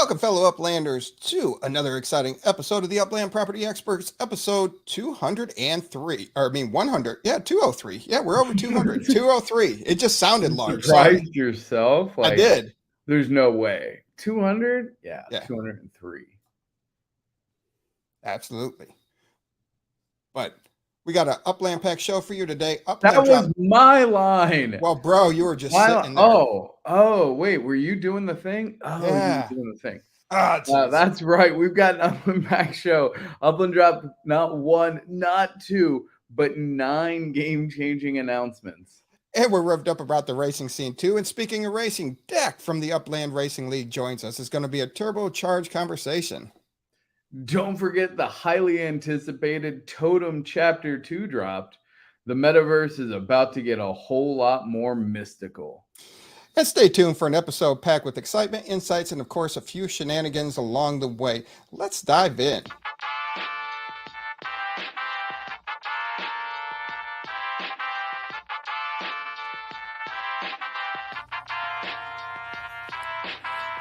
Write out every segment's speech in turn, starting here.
Welcome, fellow Uplanders, to another exciting episode of the Upland Property Experts, episode 203. Or, I mean, 100. Yeah, 203. Yeah, we're over 200. 203. It just sounded You large. surprised Sorry. yourself? I did. There's no way. 200? Yeah, Yeah. 203. Absolutely. But we got an Upland Pack show for you today. That was my line. Well, bro, you were just sitting there. Oh, wait. Were you doing the thing? Oh, yeah. You were doing the thing. That's right. We've got an Upland Pack show. Upland dropped not one, not two, but 9 game-changing announcements. And we're revved up about the racing scene, too. And speaking of racing, Dak from the Upland Racing League joins us. It's going to be a turbocharged conversation. Don't forget the highly anticipated Totem Chapter 2 dropped. The metaverse is about to get a whole lot more mystical. And stay tuned for an episode packed with excitement, insights, and of course, a few shenanigans along the way. Let's dive in.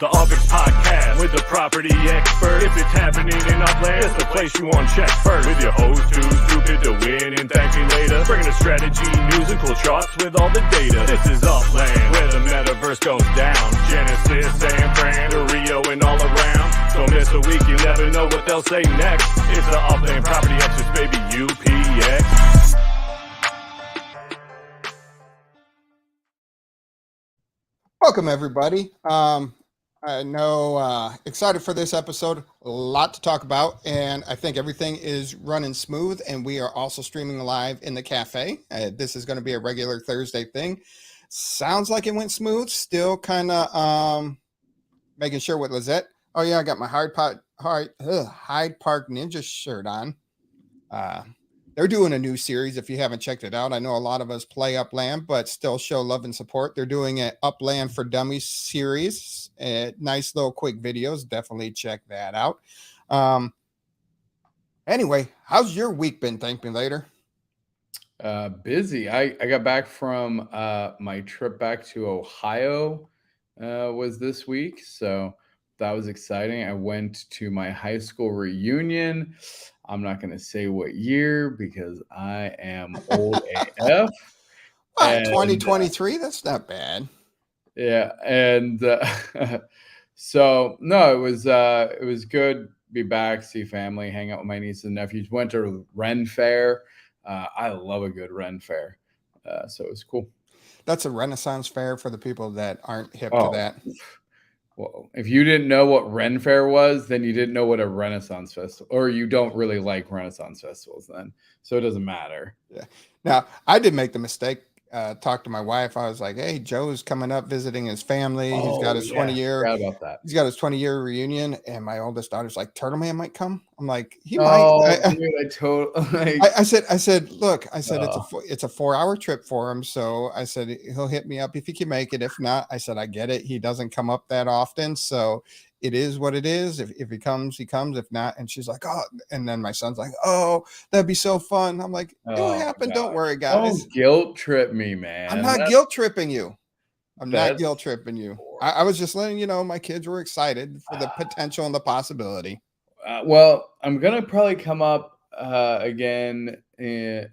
The UPX Podcast with the property expert. If it's happening in Upland, it's the place you want to check first. With your host too stupid to win and ThankMeLater. Bringing the strategy, news, and cool charts with all the data. This is Upland, where the metaverse goes down. Genesis, San Fran, to Rio, and all around. Don't miss a week, you never know what they'll say next. It's the Upland Property Experts, baby, UPX. Welcome, everybody. I know, excited for this episode. A lot to talk about, and I think everything is running smooth. And we are also streaming live in the cafe. This is going to be a regular Thursday thing. Sounds like it went smooth. Still kind of making sure with Lizette. Oh yeah, I got my Hyde Park Ninja shirt on. They're doing a new series. If you haven't checked it out, I know a lot of us play Upland, but still show love and support. They're doing an Upland for Dummies series. Nice little quick videos. Definitely check that out. Anyway, how's your week been? ThankMeLater. Busy. I got back from my trip back to Ohio was this week. So that was exciting. I went to my high school reunion. I'm not going to say what year because I am old AF. 2023, that's not bad. Yeah, and so no, it was good to be back, see family, hang out with my nieces and nephews. Went to Ren Fair. I love a good Ren Fair, so it was cool. That's a Renaissance fair for the people that aren't hip to that. Well, if you didn't know what Ren Fair was, then you didn't know what a Renaissance festival, or you don't really like Renaissance festivals then. So it doesn't matter. Yeah. Now, I did make the mistake. Talked to my wife. I was like, "Hey, Joe's coming up visiting his family. He's got his 20-year. About that. He's got his 20-year reunion." And my oldest daughter's like, "Turtle Man might come." I'm like, "He might." I said, "Look, it's a 4-hour trip for him. So I said he'll hit me up if he can make it. If not, I said I get it. He doesn't come up that often, so it is what it is. If he comes, he comes. If not," and she's like, "Oh," and then my son's like, "Oh, that'd be so fun." I'm like, "It'll happen. God. Don't worry, guys. Don't guilt trip me, man. I'm not guilt tripping you. Not guilt tripping you. I was just letting you know my kids were excited for the potential and the possibility." Well, I'm gonna probably come up again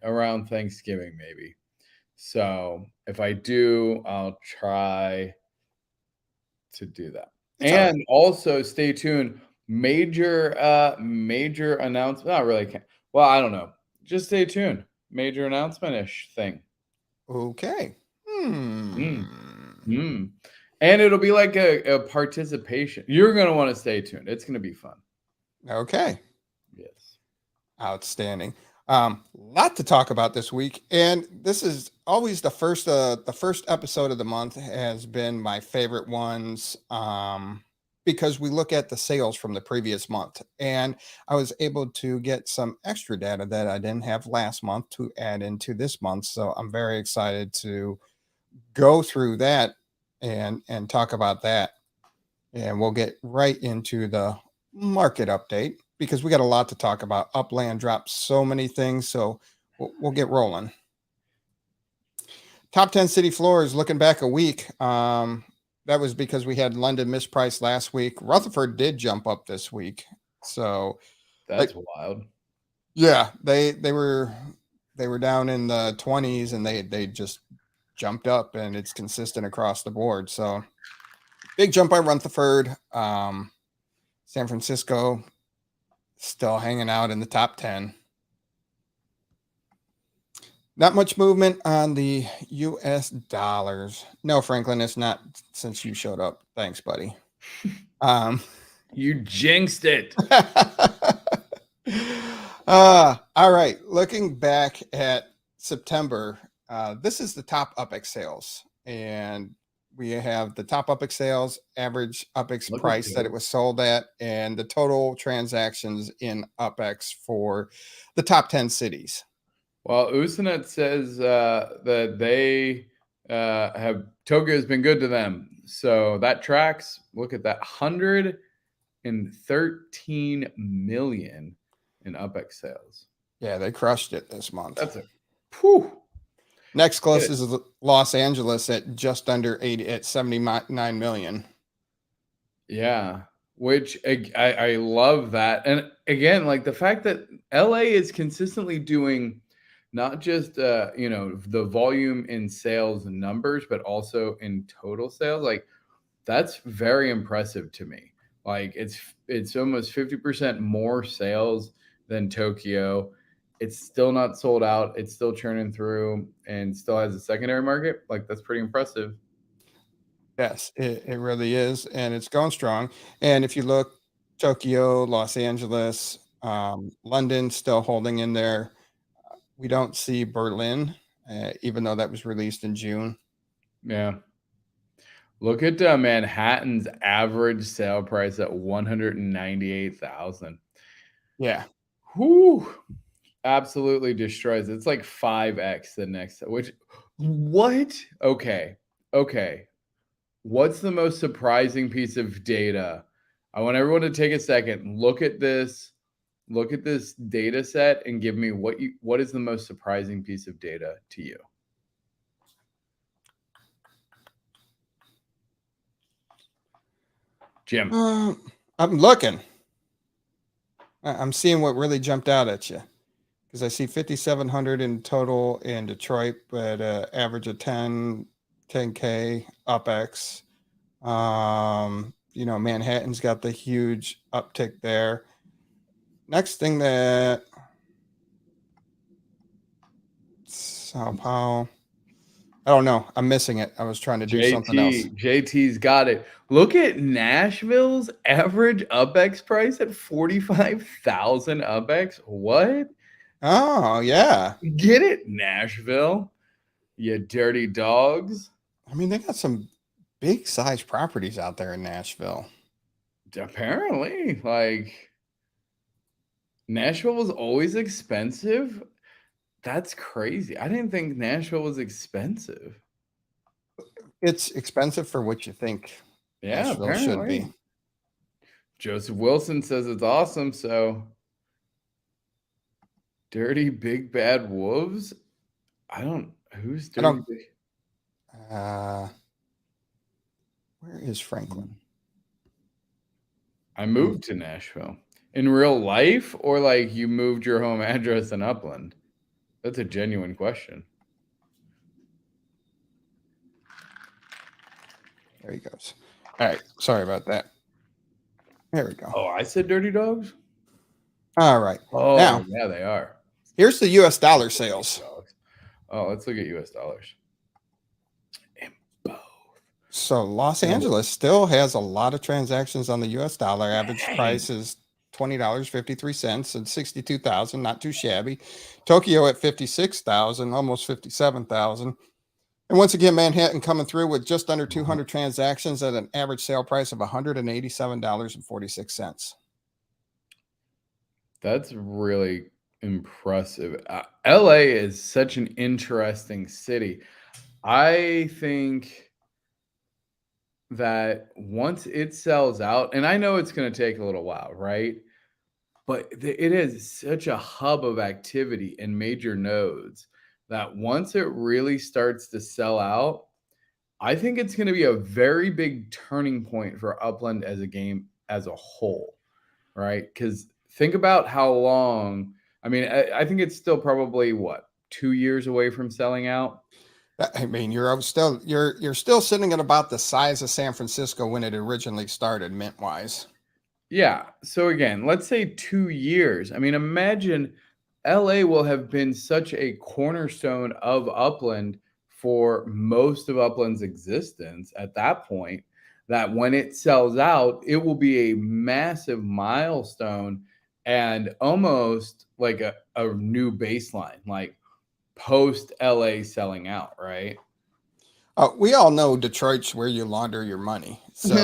around Thanksgiving, maybe. So if I do, I'll try to do that. And also stay tuned. Major announcement. Not really. Well, I don't know. Just stay tuned. Major announcement-ish thing. Okay. And it'll be like a participation. You're going to want to stay tuned. It's going to be fun. Okay. Yes. Outstanding. Lot to talk about this week, and this is always the first episode of the month has been my favorite ones, because we look at the sales from the previous month, and I was able to get some extra data that I didn't have last month to add into this month. So I'm very excited to go through that and talk about that, and we'll get right into the market update, because we got a lot to talk about. Upland dropped so many things, so we'll get rolling. Top 10 city floors, looking back a week. that was because we had London mispriced last week. Rutherford did jump up this week. So That's wild. yeah, they were down in the 20s and they just jumped up, and it's consistent across the board. So big jump by Rutherford. San Francisco still hanging out in the top 10. Not much movement on the US dollars. No, Franklin, it's not since you showed up. Thanks, buddy. You jinxed it. All right. Looking back at September, this is the top UPX sales. And we have the top UPX sales, average UPX price that it was sold at, and the total transactions in UPX for the top 10 cities. Well, Usenet says that they have Tokyo has been good to them. So that tracks. Look at that, 113 million in UPX sales. Yeah, they crushed it this month. That's a whew. Next closest is Los Angeles at just under 80 at 79 million. Yeah, which I love that. And again, like the fact that LA is consistently doing not just the volume in sales numbers, but also in total sales. Like that's very impressive to me. Like it's almost 50% more sales than Tokyo. It's still not sold out. It's still churning through and still has a secondary market. Like that's pretty impressive. Yes, it really is. And it's going strong. And if you look, Tokyo, Los Angeles, London still holding in there. We don't see Berlin, even though that was released in June. Yeah. Look at Manhattan's average sale price at $198,000. Yeah. Whew. Absolutely destroys. It's like 5x the next. Which what? Okay. What's the most surprising piece of data? I want everyone to take a second. Look at this data set and give me what is the most surprising piece of data to you? Jim. I'm looking. I'm seeing what really jumped out at you, because I see 5,700 in total in Detroit, but average of 10K UPX. Manhattan's got the huge uptick there. Next thing that Sao Paulo, I don't know. I'm missing it. I was trying to do something else. JT's got it. Look at Nashville's average UPX price at 45,000 UPX. What? Oh, yeah. Get it, Nashville, you dirty dogs. I mean, they got some big size properties out there in Nashville. Apparently, like Nashville was always expensive. That's crazy. I didn't think Nashville was expensive. It's expensive for what you think Nashville should be. Joseph Wilson says it's awesome. So dirty big bad wolves. Who's dirty? Where is Franklin? I moved to Nashville in real life, or like you moved your home address in Upland? That's a genuine question. There he goes. All right. Sorry about that. There we go. Oh, I said dirty dogs? All right. Oh, now, yeah, they are. Here's the US dollar sales. Oh, let's look at US dollars. And both. So Los Angeles still has a lot of transactions on the US dollar. Average price is $20.53 and 62,000, not too shabby. Tokyo at 56,000, almost 57,000. And once again, Manhattan coming through with just under 200 transactions at an average sale price of $187.46. That's really impressive. LA is such an interesting city. I think that once it sells out, and I know it's going to take a little while, right? But it is such a hub of activity and major nodes that once it really starts to sell out, I think it's going to be a very big turning point for Upland as a game as a whole, right? Because think about how long. I mean, I think it's still probably 2 years away from selling out. I mean, you're still sitting at about the size of San Francisco when it originally started, mint wise. Yeah. So again, let's say 2 years. I mean, imagine LA will have been such a cornerstone of Upland for most of Upland's existence at that point that when it sells out, it will be a massive milestone and almost like a new baseline, like post LA selling out, right? We all know Detroit's where you launder your money. So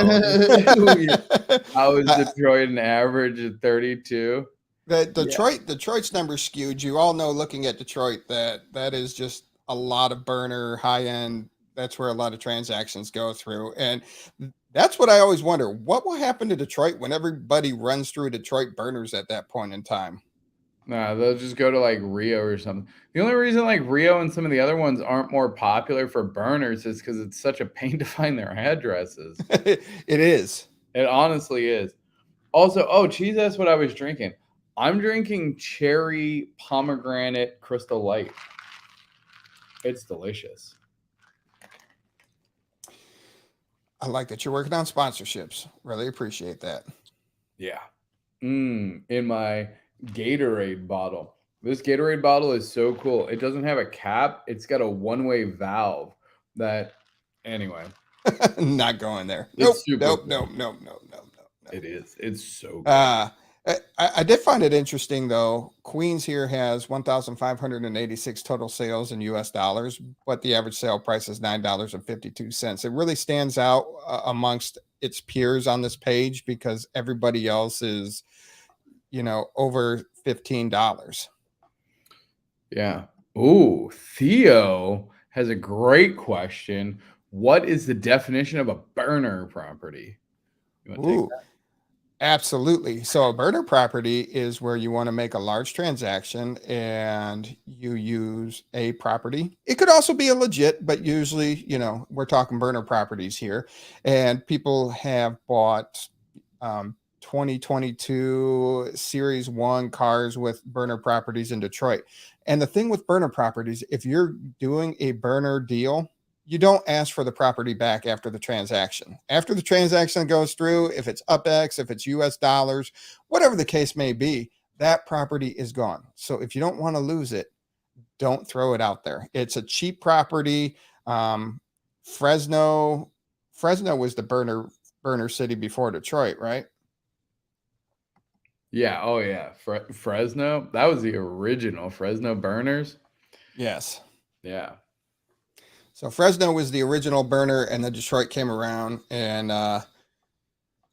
How is Detroit an average of 32? Detroit's number skewed. You all know, looking at Detroit, that is just a lot of burner, high end. That's where a lot of transactions go through. And that's what I always wonder. What will happen to Detroit when everybody runs through Detroit burners at that point in time? Nah, they'll just go to like Rio or something. The only reason like Rio and some of the other ones aren't more popular for burners is because it's such a pain to find their addresses. It is. It honestly is. Also, Cheese asked what I was drinking. I'm drinking cherry pomegranate Crystal Light. It's delicious. I like that you're working on sponsorships. Really appreciate that. Yeah. In my Gatorade bottle. This Gatorade bottle is so cool. It doesn't have a cap. It's got a one-way valve that, anyway. Not going there. Nope. It is. It's so good. I did find it interesting, though. Queens here has 1,586 total sales in US dollars, but the average sale price is $9.52. It really stands out amongst its peers on this page because everybody else is, over $15. Yeah. Ooh, Theo has a great question. What is the definition of a burner property? You want to take that? Absolutely. So a burner property is where you want to make a large transaction and you use a property. It could also be a legit, but usually, we're talking burner properties here. And people have bought 2022 Series 1 cars with burner properties in Detroit. And the thing with burner properties, if you're doing a burner deal, you don't ask for the property back after the transaction. After the transaction goes through, if it's UPX, if it's US dollars, whatever the case may be, that property is gone. So if you don't want to lose it, don't throw it out there. It's a cheap property. Fresno was the burner city before Detroit, right? Yeah. Oh, yeah. Fresno. That was the original Fresno burners. Yes. Yeah. So Fresno was the original burner, and then Detroit came around. And all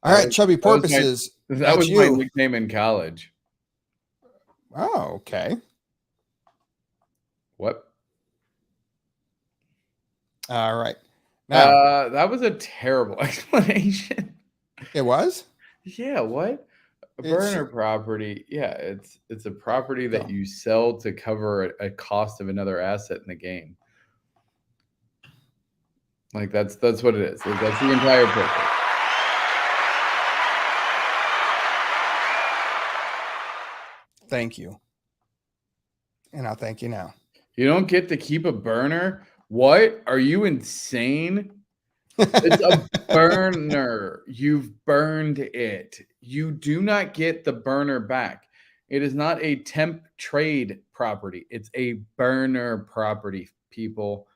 right, Chubby Porpoises. That was my nickname in college. Oh, okay. What? All right. Now, that was a terrible explanation. It was? Yeah. What? A burner property. Yeah, it's a property that you sell to cover a cost of another asset in the game. Like that's what it is. That's the entire purpose. Thank you. And I'll thank you now. You don't get to keep a burner? What? Are you insane? It's a burner. You've burned it. You do not get the burner back. It is not a temp trade property. It's a burner property, people.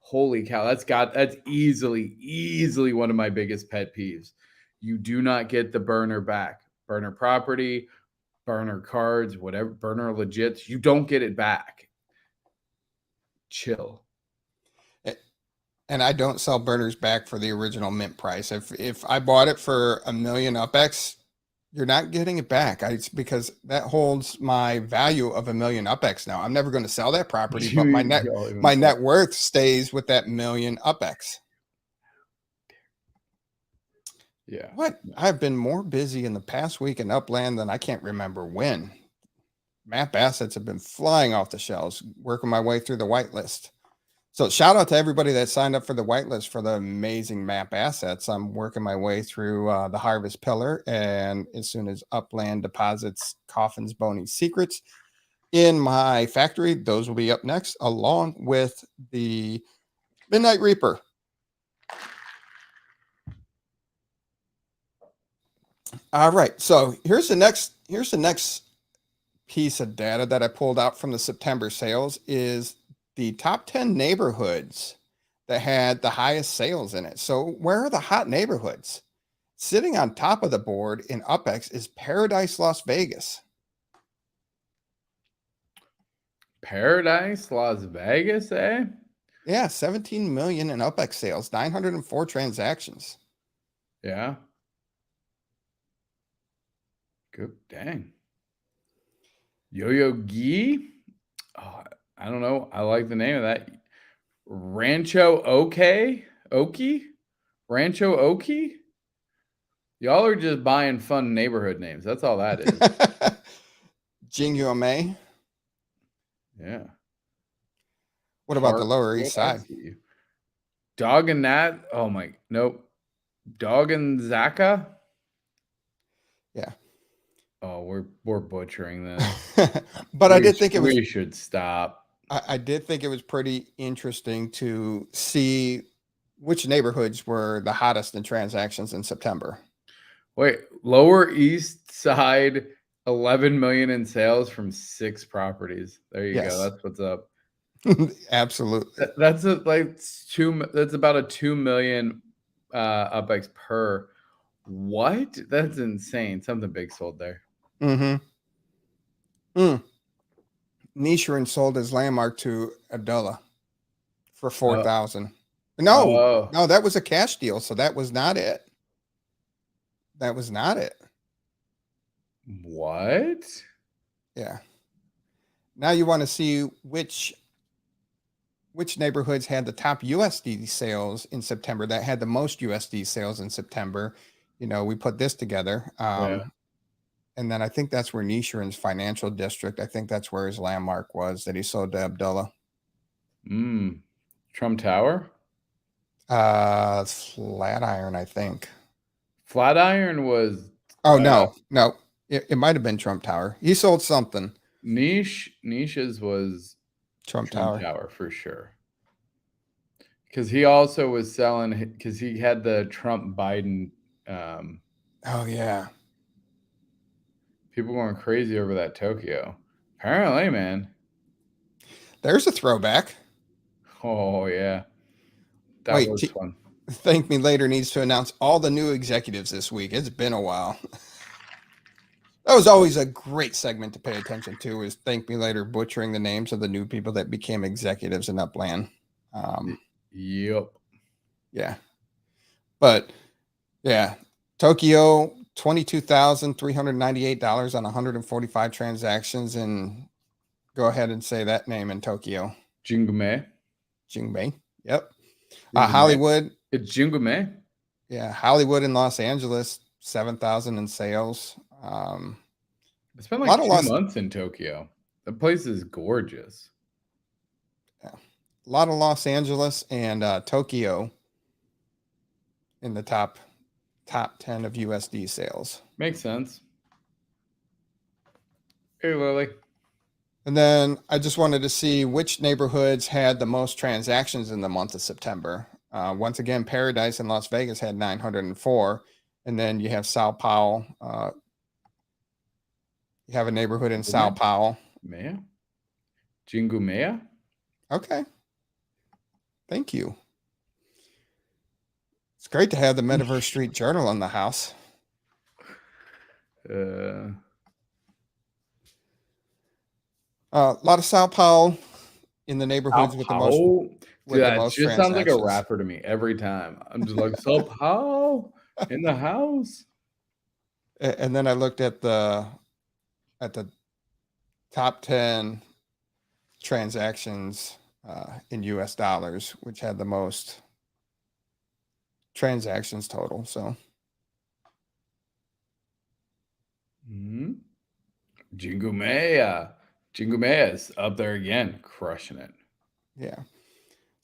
Holy cow. That's easily one of my biggest pet peeves. You do not get the burner back. Burner property, burner cards, whatever, burner legits, you don't get it back. Chill. And I don't sell burners back for the original mint price. If I bought it for $1 million UPX, you're not getting it back. It's because that holds my value of $1 million UPX now. I'm never going to sell that property, but my net worth stays with that $1 million UPX. Yeah. What? I've been more busy in the past week in Upland than I can't remember when. Map assets have been flying off the shelves, working my way through the whitelist. So shout out to everybody that signed up for the whitelist for the amazing map assets. I'm working my way through the Harvest Pillar, and as soon as Upland deposits Coffin's Bony Secrets in my factory, those will be up next, along with the Midnight Reaper. All right, so here's the next piece of data that I pulled out from the September sales is the top 10 neighborhoods that had the highest sales in it. So where are the hot neighborhoods? Sitting on top of the board in UPX is Paradise, Las Vegas. Paradise, Las Vegas, eh? Yeah, 17 million in UPX sales, 904 transactions. Yeah. Good, dang. Yo-Yo Gi? Oh, I don't know. I like the name of that. Rancho Okie? Rancho Okie? Y'all are just buying fun neighborhood names. That's all that is. Jingyo May. Yeah. What about the Lower East Side? Dog and Nat. Oh my, nope. Dog and Zaka. Yeah. Oh, we're butchering this. But I did think it was. We should stop. I did think it was pretty interesting to see which neighborhoods were the hottest in transactions in September. Wait, Lower East Side, 11 million in sales from 6 properties. There you go. That's what's up. Absolutely. That's about a 2 million UPX per. What? That's insane. Something big sold there. Nisharan sold his landmark to Abdullah for 4,000. No, that was a cash deal, so that was not it. That was not it. What? Yeah. Now you want to see which neighborhoods had the top USD sales in September, that had the most USD sales in September. You know, we put this together. And then I think that's where Nisharan's financial district, I think that's where his landmark was that he sold to Abdullah. Trump Tower? Flatiron, I think. Flatiron was. Oh, no. It might have been Trump Tower. He sold something. Niche's was Trump Tower for sure. Because he also was selling, because he had the Trump Biden. Oh, yeah. People going crazy over that Tokyo. Apparently, man. There's a throwback. Oh, yeah. That was fun. ThankMeLater needs to announce all the new executives this week. It's been a while. That was always a great segment to pay attention to, is ThankMeLater butchering the names of the new people that became executives in Upland. Yep. Yeah. But, yeah, Tokyo, $22,398 on 145 transactions, and go ahead and say that name in Tokyo. Jingume. Yep. Hollywood. It's Jingume. Yeah, Hollywood in Los Angeles, 7,000 in sales. I spent like 2 months in Tokyo. The place is gorgeous. Yeah. A lot of Los Angeles and Tokyo in the top 10 of USD sales. Makes sense. Hey, Lily. And then I just wanted to see which neighborhoods had the most transactions in the month of September. Once again, Paradise in Las Vegas had 904. And then you have Sao Paulo. You have a neighborhood in Sao Paulo. Mea? Jingumea? Okay. Thank you. It's great to have the Metaverse Street Journal in the house. A lot of Sao Paulo in the neighborhoods with the most. Dude, that just sounds like a rapper to me every time. I'm just like, Sao Paulo in the house. And then I looked at the top 10 transactions in US dollars, which had the most transactions total. So Jingumea is up there again, crushing it. Yeah.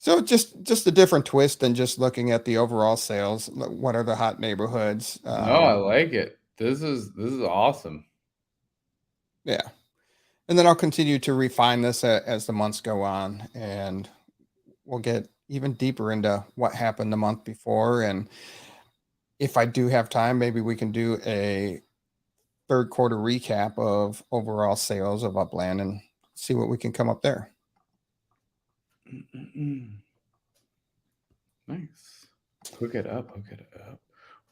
So just a different twist than just looking at the overall sales. What are the hot neighborhoods? No, I like it. This is awesome. Yeah. And then I'll continue to refine this as the months go on, and we'll get even deeper into what happened the month before. And if I do have time, maybe we can do a third quarter recap of overall sales of Upland and see what we can come up there. Nice. Hook it up.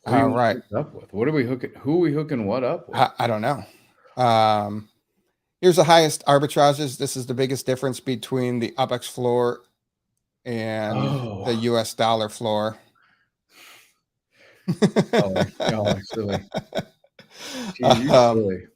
All right. Up with? What are we hooking? Who are we hooking what up with? I don't know. Here's the highest arbitrages. This is the biggest difference between the UPX floor and the US dollar floor. Silly. Silly.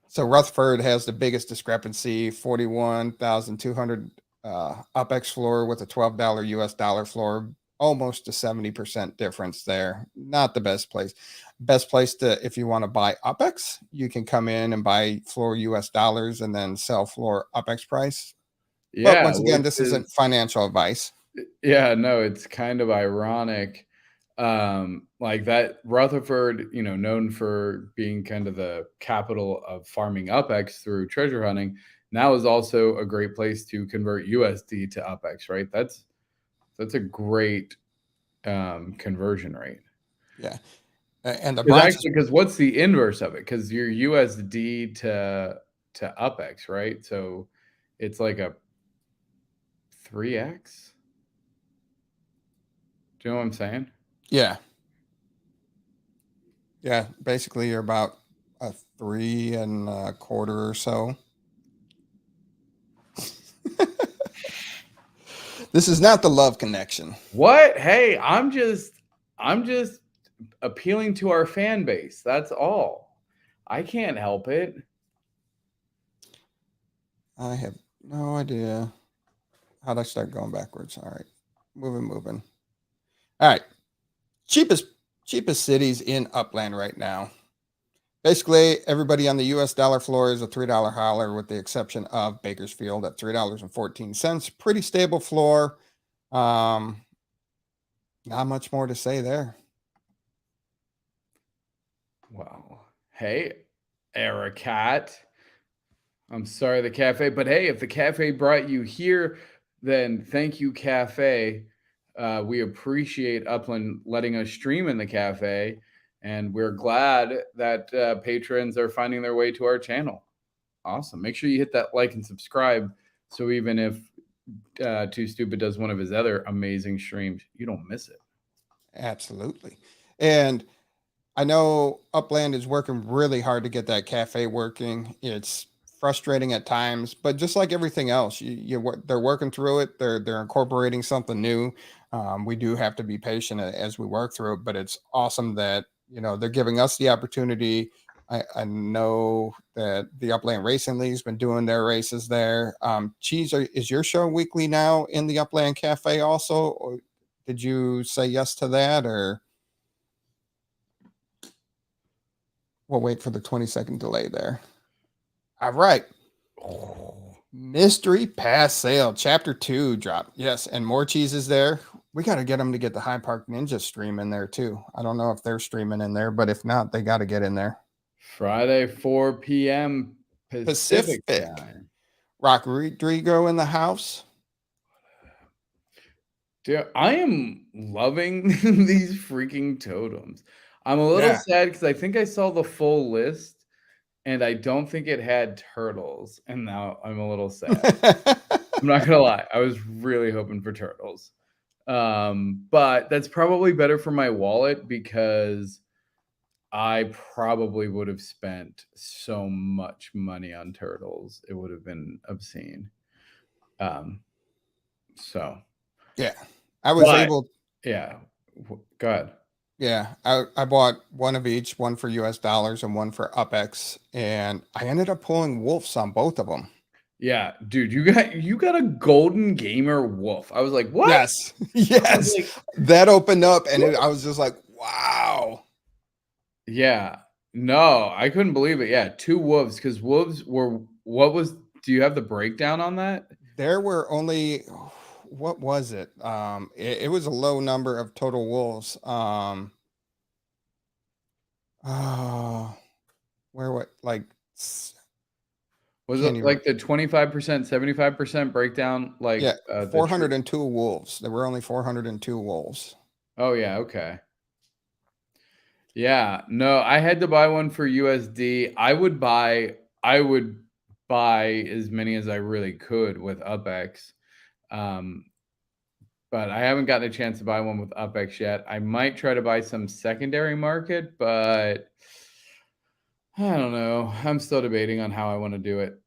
So Rutherford has the biggest discrepancy, 41,200 UPX floor with a $12 US dollar floor, almost a 70% difference there. Not the best place. Best place to, if you want to buy UPX, you can come in and buy floor US dollars and then sell floor UPX price. Yeah. But once again, this isn't financial advice. Yeah, no, it's kind of ironic. Like that Rutherford, known for being kind of the capital of farming UPX through treasure hunting, now is also a great place to convert USD to UPX, right? That's a great conversion rate. Yeah. And because what's the inverse of it? Because you're USD to UPX, right? So it's like a 3x. Do you know what I'm saying? Yeah. Yeah. Basically, you're about a 3 1/4 or so. This is not the love connection. What? Hey, I'm just appealing to our fan base. That's all. I can't help it. I have no idea. How'd I start going backwards? All right. Moving. All right. Cheapest cities in Upland right now. Basically, everybody on the US dollar floor is a $3 hauler, with the exception of Bakersfield at $3.14. Pretty stable floor. Not much more to say there. Wow. Hey, Ericat. I'm sorry, the cafe, but hey, if the cafe brought you here, then thank you, cafe. We appreciate Upland letting us stream in the cafe, and we're glad that patrons are finding their way to our channel. Awesome. Make sure you hit that like and subscribe, so even if Too Stupid does one of his other amazing streams, you don't miss it. Absolutely. And I know Upland is working really hard to get that cafe working. It's frustrating at times, but just like everything else, they're working through it. They're incorporating something new. We do have to be patient as we work through it, but it's awesome that they're giving us the opportunity. I know that the Upland Racing League's been doing their races there. Cheese, is your show weekly now in the Upland Cafe also, or did you say yes to that, or we'll wait for the 20-second delay there? All right. Mystery Pass Sale Chapter 2 drop. Yes, and more cheeses there. We got to get them to get the High Park Ninja stream in there too. I don't know if they're streaming in there, but if not, they got to get in there. Friday, 4 p.m. Pacific time. Rock Rodrigo in the house. Dude, I am loving these freaking totems. I'm a little sad because I think I saw the full list and I don't think it had turtles. And now I'm a little sad. I'm not going to lie. I was really hoping for turtles. But that's probably better for my wallet, because I probably would have spent so much money on turtles. It would have been obscene. So yeah, I was able. Yeah, go ahead. Yeah, I bought one of each, one for US dollars and one for UPX, and I ended up pulling wolves on both of them. Yeah, dude, you got a golden gamer wolf. I was like, what? Yes. Like, that opened up, and I was just like, wow. Yeah, no, I couldn't believe it. Yeah, 2 wolves, because wolves were, do you have the breakdown on that? There were only what was it? It was a low number of total wolves. Oh, where what like Was can't it even like the 25%, 75% breakdown? yeah, The 402 wolves. There were only 402 wolves. Oh yeah, okay. Yeah, no, I had to buy one for USD. I would buy as many as I really could with UPX. But I haven't gotten a chance to buy one with UPX yet. I might try to buy some secondary market, but I don't know. I'm still debating on how I want to do it.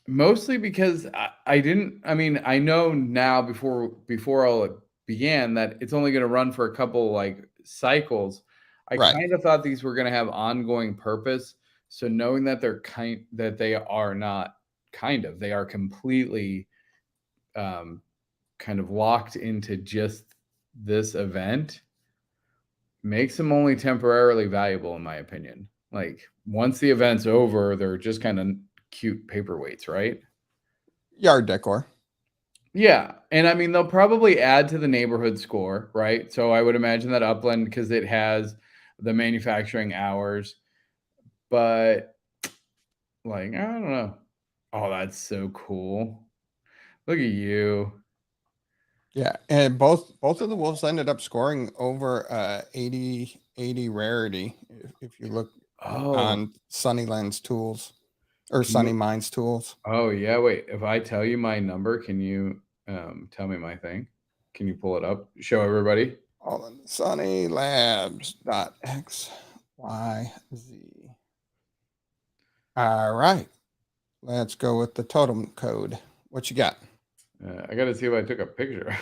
Mostly because I know now before all it began that it's only going to run for a couple like cycles. I Right. kind of thought these were going to have ongoing purpose. So knowing that they are completely kind of locked into just this event makes them only temporarily valuable, in my opinion. Like once the event's over, they're just kind of cute paperweights, right? Yard decor. Yeah. And I mean, they'll probably add to the neighborhood score, right? So I would imagine that Upland, because it has the manufacturing hours, but like, I don't know. Oh, that's so cool. Look at you. Yeah, and both of the wolves ended up scoring over 80 rarity if you look on Sunnyland's tools or Sunny Minds tools. Oh yeah, wait. If I tell you my number, can you tell me my thing? Can you pull it up? Show everybody. All in sunnylabs.xyz. All right. Let's go with the totem code. What you got? I got to see if I took a picture.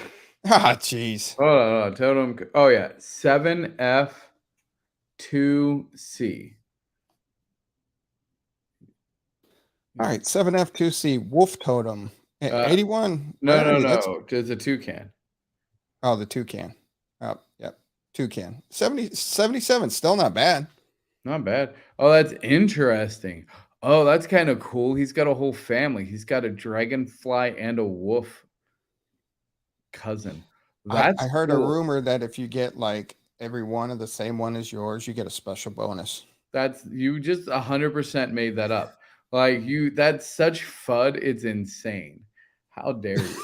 Ah, jeez. Hold on, totem. Oh yeah, 7F2C. All right, 7F2C Wolf Totem. 81. No. It's a toucan. Oh, the toucan. Oh, yep. Toucan. 77. Still not bad. Not bad. Oh, that's interesting. Oh, that's kind of cool. He's got a whole family. He's got a dragonfly and a wolf cousin. I heard a rumor that if you get like every one of the same one as yours, you get a special bonus. You just 100% made that up. Like that's such FUD. It's insane. How dare you?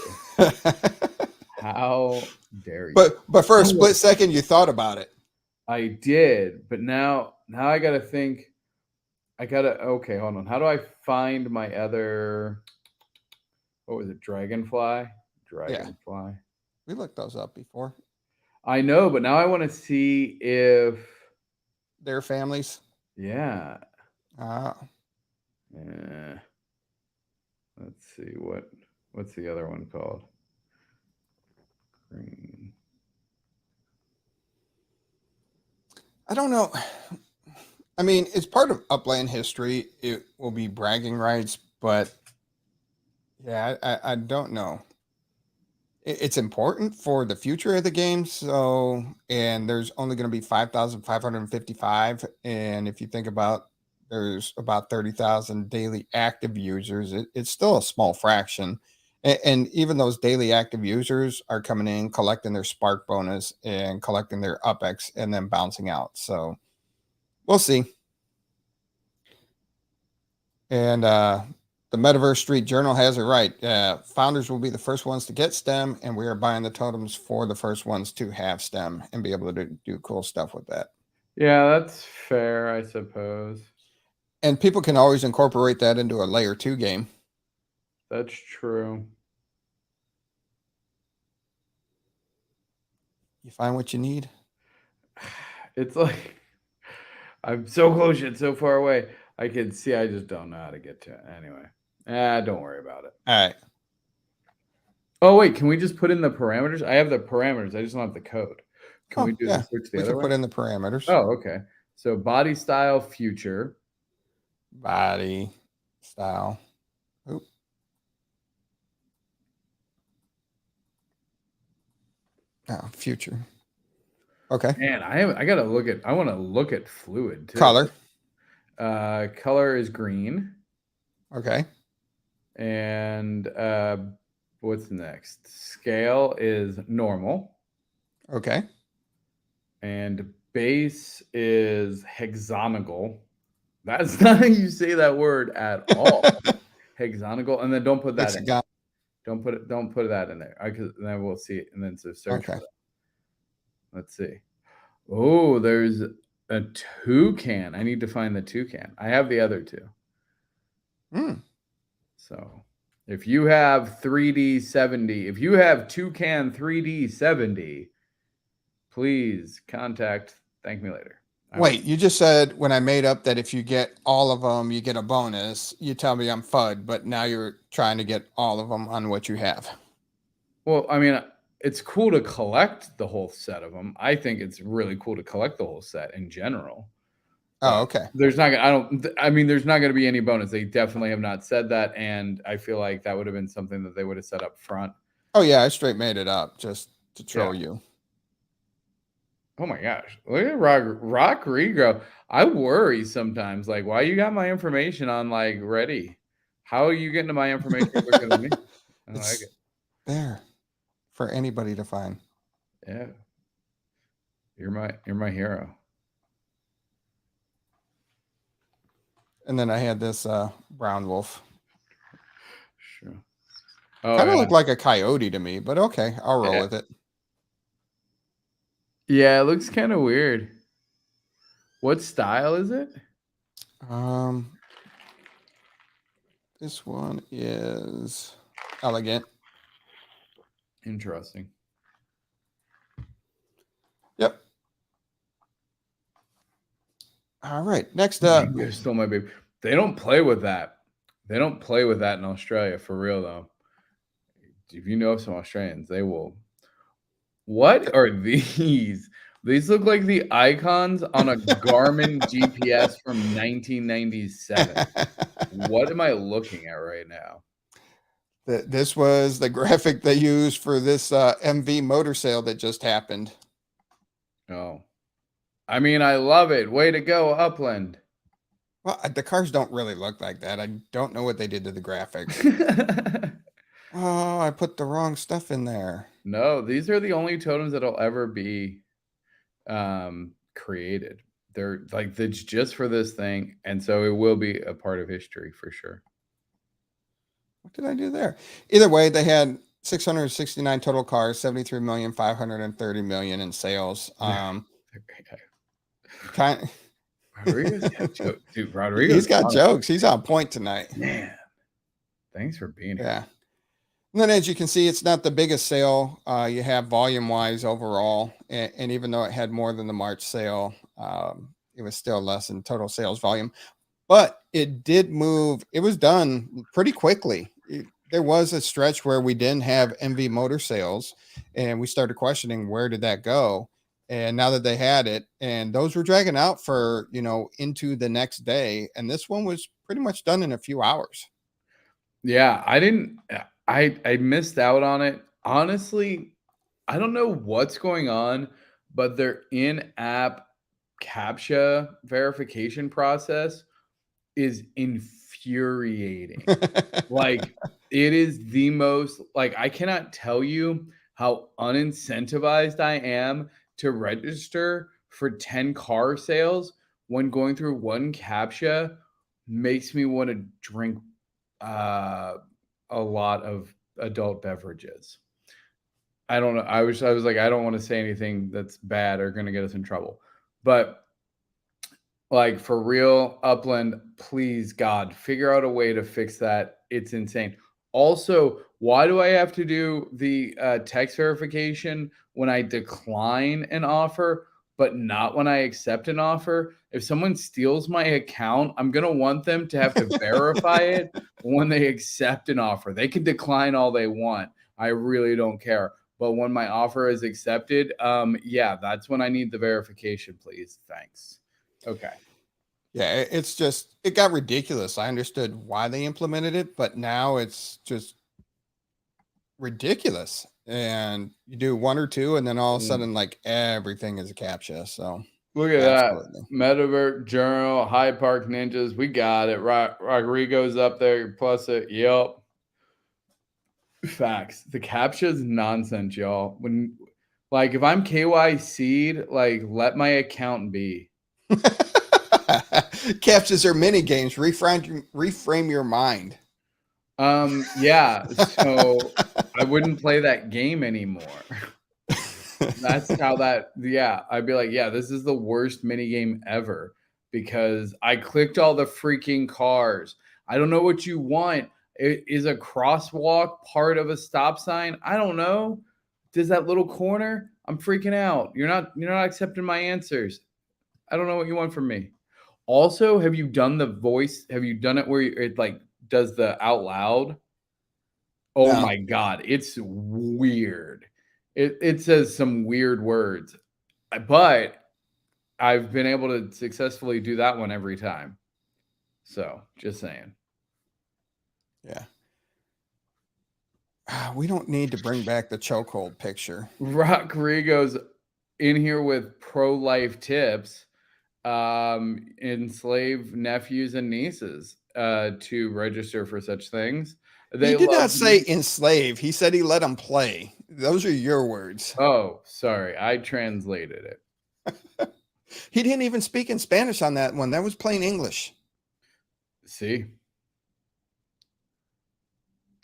How dare you? But for a split second, you thought about it. I did, but now I got to think. Okay, hold on. How do I find my other? What was it? Dragonfly. Yeah. We looked those up before. I know, but now I want to see if their families. Yeah. Yeah. Let's see what's the other one called? Green. I don't know. I mean, it's part of Upland history. It will be bragging rights, but yeah, I don't know. It's important for the future of the game. So, and there's only going to be 5,555. And if you think about, there's about 30,000 daily active users. It's still a small fraction. And even those daily active users are coming in, collecting their spark bonus and collecting their UPX and then bouncing out. So we'll see. And the Metaverse Street Journal has it right. Founders will be the first ones to get STEM, and we are buying the totems for the first ones to have STEM and be able to do cool stuff with that. Yeah, that's fair, I suppose. And people can always incorporate that into a layer 2 game. That's true. You find what you need? It's like I'm so close yet so far away. I can see. I just don't know how to get to it. Anyway, don't worry about it. All right. Oh, wait. Can we just put in the parameters? I have the parameters. I just don't have the code. Can we do the switch the we other can way? Put in the parameters. Oh, okay. So body style future. Body style. Oop. Oh, future. Okay. Man, I gotta look at. I want to look at fluid too. Color. Color is green. Okay. And what's next? Scale is normal. Okay. And base is hexagonal. That's not how you say that word at all. Hexagonal. And then don't put that in. Don't put that in there. Because then we'll see it. And then so search for that. Let's see. Oh, there's a toucan. I need to find the toucan. I have the other two. So if you have 3D70, if you have toucan 3D70, please contact ThankMeLater. Wait, you just said when I made up that if you get all of them, you get a bonus. You tell me I'm FUD, but now you're trying to get all of them on what you have. Well, I mean, it's cool to collect the whole set of them. I think it's really cool to collect the whole set in general. Oh, okay. There's not going to be any bonus. They definitely have not said that, and I feel like that would have been something that they would have set up front. Oh yeah, I straight made it up just to troll you. Oh my gosh, look at Rock Rigo. I worry sometimes, like, why you got my information on like ready? How are you getting to my information quicker than me? I like it. There for anybody to find. Yeah, you're my hero. And then I had this brown wolf. Sure. Kind of looked like a coyote to me, but okay, I'll roll with it. Yeah, it looks kind of weird. What style is it? This one is elegant. Interesting. Yep. All right. Next up. You're still my baby. They don't play with that. They don't play with that in Australia for real though. If you know some Australians, they will. What are these? These look like the icons on a Garmin GPS from 1997. What am I looking at right now? This was the graphic they used for this MV motor sale that just happened. Oh, I mean, I love it. Way to go, Upland. Well, the cars don't really look like that. I don't know what they did to the graphics. Oh, I put the wrong stuff in there. No, these are the only totems that'll ever be created. They're like, it's just for this thing. And so it will be a part of history for sure. What did I do there? Either way, they had 669 total cars, 73,530,000 in sales. Rodrigo's got jokes. Dude, Rodrigo. He's got jokes. He's on point tonight. Man, thanks for being here. Yeah. And then as you can see, it's not the biggest sale you have volume-wise overall. And even though it had more than the March sale, it was still less in total sales volume. But it did move. It was done pretty quickly. There was a stretch where we didn't have MV motor sales, and we started questioning where did that go. And now that they had it, and those were dragging out for, into the next day. And this one was pretty much done in a few hours. Yeah, I missed out on it. Honestly, I don't know what's going on, but their in-app captcha verification process is infuriating. Like, it is the most, like, I cannot tell you how unincentivized I am to register for 10 car sales when going through one captcha makes me want to drink a lot of adult beverages. I don't know. I was like, I don't want to say anything that's bad or going to get us in trouble, but like, for real, Upland, please, God, figure out a way to fix that. It's insane. Also, why do I have to do the text verification when I decline an offer, but not when I accept an offer? If someone steals my account, I'm going to want them to have to verify it when they accept an offer. They can decline all they want. I really don't care. But when my offer is accepted, yeah, that's when I need the verification, please. Thanks. Okay. Yeah, it's just, it got ridiculous. I understood why they implemented it, but now it's just ridiculous. And you do one or two, and then all of a sudden, like, everything is a captcha. So look at that. Metaverse Journal, High Park Ninjas. We got it. Rodrigo's up there. Plus it. Yep. Facts. The captcha is nonsense, y'all. When like if I'm KYC'd, like let my account be. Captchas are mini games. Reframe your mind. Yeah. So I wouldn't play that game anymore. That's how that. Yeah, I'd be like, yeah, this is the worst mini game ever because I clicked all the freaking cars. I don't know what you want. Is a crosswalk part of a stop sign? I don't know. Does that little corner? I'm freaking out. You're not accepting my answers. I don't know what you want from me. Also, have you done the voice? Have you done it where it like does the out loud? Oh No. my God, it's weird. It says some weird words, but I've been able to successfully do that one every time. So just saying. Yeah. We don't need to bring back the chokehold picture. Rock Rigo's in here with pro-life tips. Enslave nephews and nieces to register for such things. He did not say enslave. He said he let them play. Those are your words. Oh, sorry. I translated it. He didn't even speak in Spanish on that one. That was plain English. See?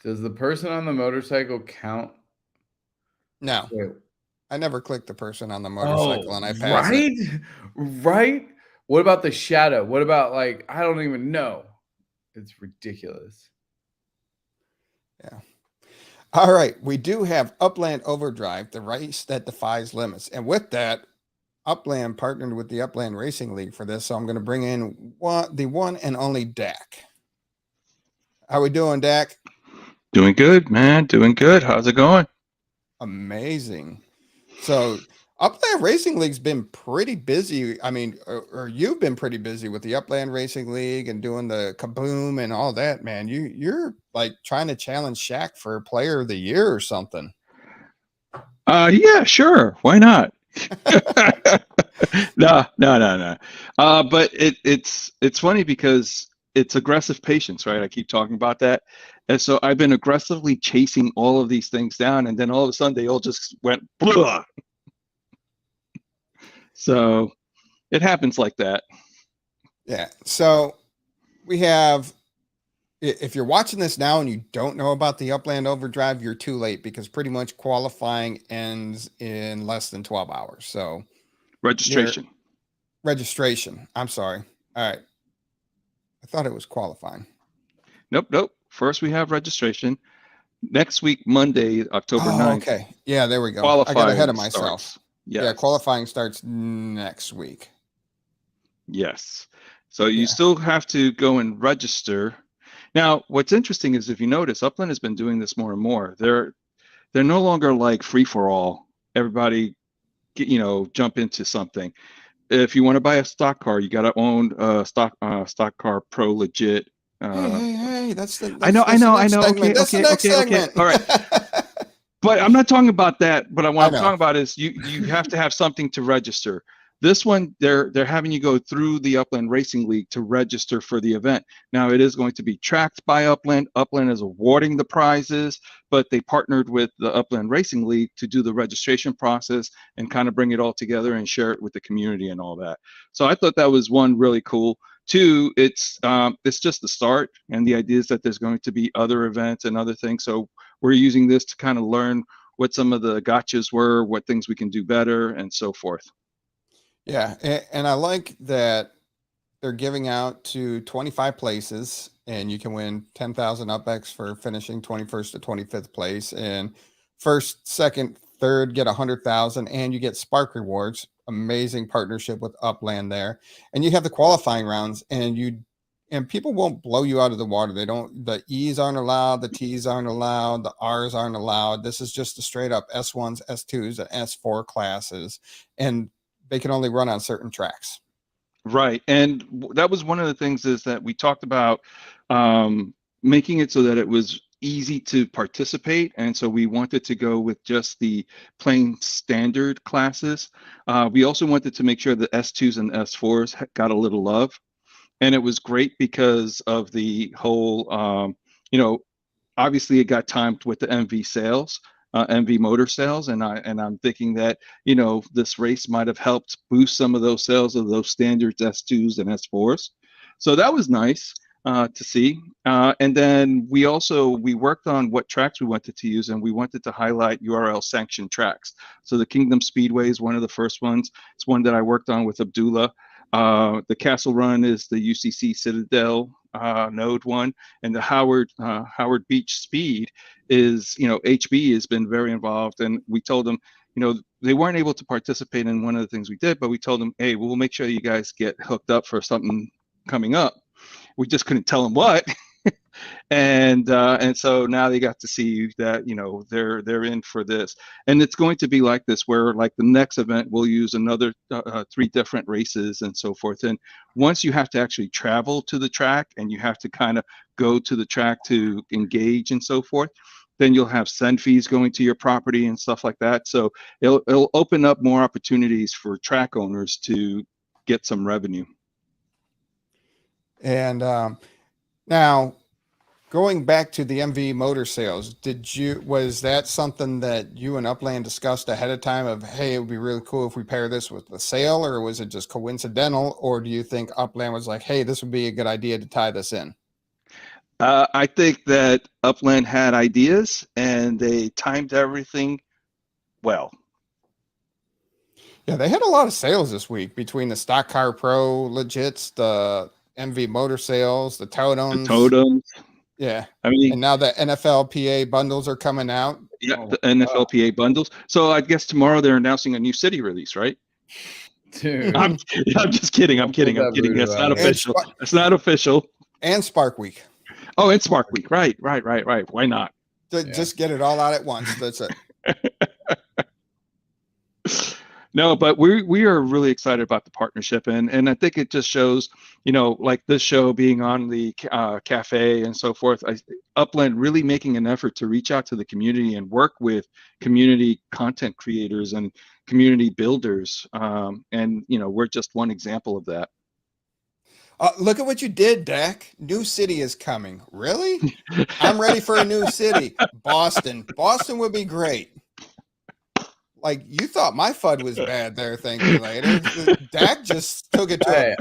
Does the person on the motorcycle count? No. Wait. I never clicked the person on the motorcycle and I passed right? it. Right? What about the shadow? What about like, I don't even know. It's ridiculous. Yeah. All right. We do have Upland Overdrive, the race that defies limits. And with that, Upland partnered with the Upland Racing League for this. So I'm going to bring in the one and only Dak. How we doing, Dak? Doing good, man. Doing good. How's it going? Amazing. So Upland Racing League's been pretty busy. I mean, or you've been pretty busy with the Upland Racing League and doing the kaboom and all that, man. You're like trying to challenge Shaq for Player of the Year or something. Yeah, sure. Why not? No. But it's funny because it's aggressive patience, right? I keep talking about that. And so I've been aggressively chasing all of these things down, and then all of a sudden they all just went blah. So it happens like that. Yeah. So we have, if you're watching this now and you don't know about the Upland Overdrive, you're too late because pretty much qualifying ends in less than 12 hours. So Registration. I'm sorry. All right. I thought it was qualifying. Nope. First we have registration. Next week, Monday, October 9th. Okay. Yeah, there we go. Qualifying I got ahead of myself. Starts. Yes. Yeah, qualifying starts next week. Yes. So you still have to go and register. Now, what's interesting is if you notice, Upland has been doing this more and more. They're no longer like free for all. Everybody, jump into something. If you want to buy a stock car, you got to own a stock car pro legit. Hey, that's the. I know. Okay. All right. But I'm not talking about that. But what I'm talking about is you have to have something to register. This one, they're having you go through the Upland Racing League to register for the event. Now, it is going to be tracked by Upland. Upland is awarding the prizes, but they partnered with the Upland Racing League to do the registration process and kind of bring it all together and share it with the community and all that. So I thought that was one, really cool. Two, it's just the start, and the idea is that there's going to be other events and other things. So we're using this to kind of learn what some of the gotchas were, what things we can do better, and so forth. Yeah, and I like that they're giving out to 25 places, and you can win 10,000 UPX for finishing 21st to 25th place, and first, second, third get 100,000, and you get Spark rewards. Amazing partnership with Upland there, and you have the qualifying rounds, and people won't blow you out of the water. The E's aren't allowed, the T's aren't allowed, the R's aren't allowed. This is just a straight up S1s, S2s, and S4 classes, and they can only run on certain tracks. Right. And that was one of the things is that we talked about making it so that it was easy to participate. And so we wanted to go with just the plain standard classes. We also wanted to make sure the S2s and S4s got a little love. And it was great because of the whole, obviously it got timed with the MV sales, MV motor sales, and I'm thinking that this race might have helped boost some of those sales of those standards S2s and S4s. So that was nice to see. And then we worked on what tracks we wanted to use, and we wanted to highlight URL sanctioned tracks. So the Kingdom Speedway is one of the first ones. It's one that I worked on with Abdullah. The Castle Run is the UCC Citadel node one, and the Howard Beach Speed is, HB has been very involved, and we told them, they weren't able to participate in one of the things we did, but we told them, hey, we'll make sure you guys get hooked up for something coming up. We just couldn't tell them what. And so now they got to see that they're in for this, and it's going to be like this, where like the next event we'll use another 3 different races and so forth. And once you have to actually travel to the track and you have to kind of go to the track to engage and so forth, then you'll have send fees going to your property and stuff like that. So it'll open up more opportunities for track owners to get some revenue. And now, going back to the MV motor sales, was that something that you and Upland discussed ahead of time of, hey, it would be really cool if we pair this with the sale, or was it just coincidental? Or do you think Upland was like, hey, this would be a good idea to tie this in? I think that Upland had ideas and they timed everything well. Yeah, they had a lot of sales this week between the Stock Car Pro legits, the MV motor sales, the Totems. Yeah. I mean, and now the NFLPA bundles are coming out. Yeah, the NFLPA bundles. So I guess tomorrow they're announcing a new city release, right? Dude. I'm just kidding. I'm kidding. That's not official. That's not official. And Spark Week. Oh, and Spark Week. Right. Why not? Just get it all out at once. That's it. No, but we are really excited about the partnership, and I think it just shows, like this show being on the cafe and so forth, Upland really making an effort to reach out to the community and work with community content creators and community builders, and we're just one example of that. Look at what you did, Dak. New city is coming. Really? I'm ready for a new city. Boston would be great. Like, you thought my FUD was bad there, ThankMeLater. Dak just took it to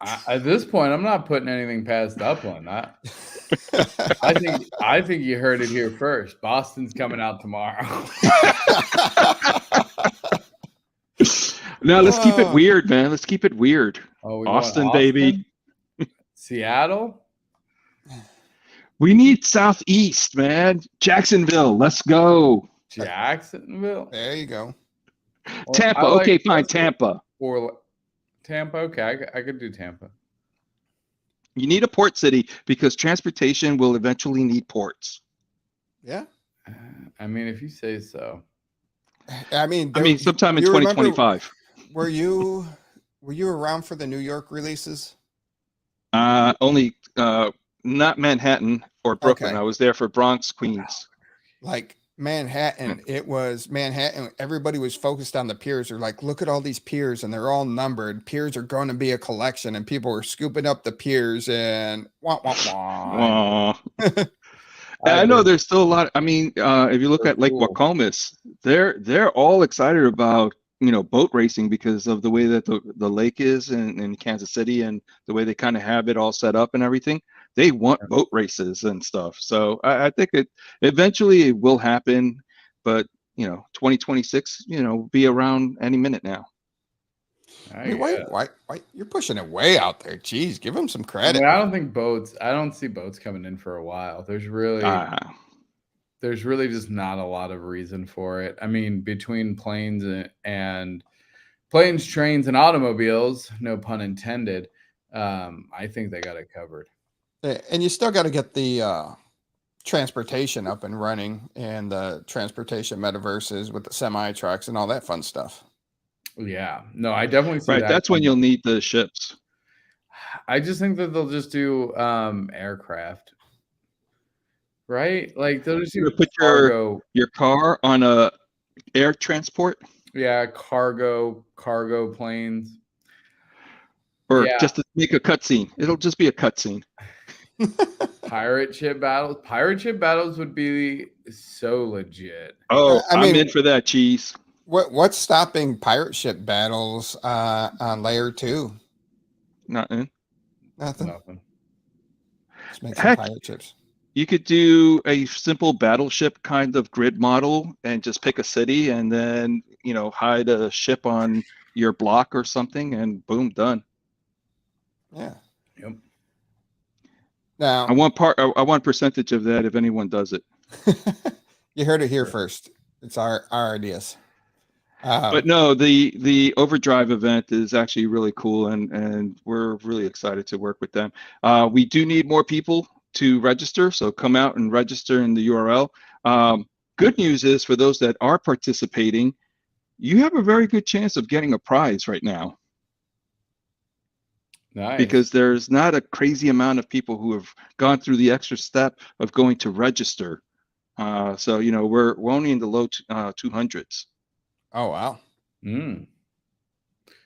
at this point, I'm not putting anything past Upland. I think you heard it here first. Boston's coming out tomorrow. Now let's keep it weird, man. Let's keep it weird. Austin, baby. Seattle. We need Southeast, man. Jacksonville. Let's go. Jacksonville. There you go. Well, Tampa. Okay, fine. Tampa. Or Tampa. Okay, I could do Tampa. You need a port city because transportation will eventually need ports. Yeah. I mean, if you say so. I mean, sometime in 2025. Were you around for the New York releases? Only not Manhattan or Brooklyn. Okay. I was there for Bronx, Queens. Like Manhattan, it was Manhattan. Everybody was focused on the piers. They're like, look at all these piers, and they're all numbered. Piers are going to be a collection, and people were scooping up the piers and wah, wah, wah. I know there's still a lot. I mean, if you look at Lake Wacomas, they're all excited about boat racing because of the way that the lake is in Kansas City and the way they kind of have it all set up and everything. They want boat races and stuff. So I think it eventually will happen, but 2026, be around any minute now. Hey, why you're pushing it way out there? Jeez, give them some credit. I don't see boats coming in for a while. There's really just not a lot of reason for it. I mean, between planes, trains, and automobiles, no pun intended, I think they got it covered. And you still got to get the transportation up and running, and the transportation metaverses with the semi trucks and all that fun stuff. Yeah, no, I definitely see that. That's when you'll need the ships. I just think that they'll just do aircraft, right? Like they'll just put your car on a air transport. Yeah, cargo planes. Or just to make a cutscene. It'll just be a cutscene. Pirate ship battles. Pirate ship battles would be so legit. Oh, I mean, I'm in for that, cheese. What's stopping pirate ship battles on layer 2? Nothing. Nothing. Just make some Heck, pirate ships. you could do a simple battleship kind of grid model and just pick a city and then, hide a ship on your block or something and boom, done. Yeah. Yep. Now, I want percentage of that if anyone does it. you heard it here first. It's our ideas. But no, the Overdrive event is actually really cool, and we're really excited to work with them. We do need more people to register, so come out and register in the URL. Good news is for those that are participating, you have a very good chance of getting a prize right now. Nice. Because there's not a crazy amount of people who have gone through the extra step of going to register. So we're only in the low 200s. Oh wow.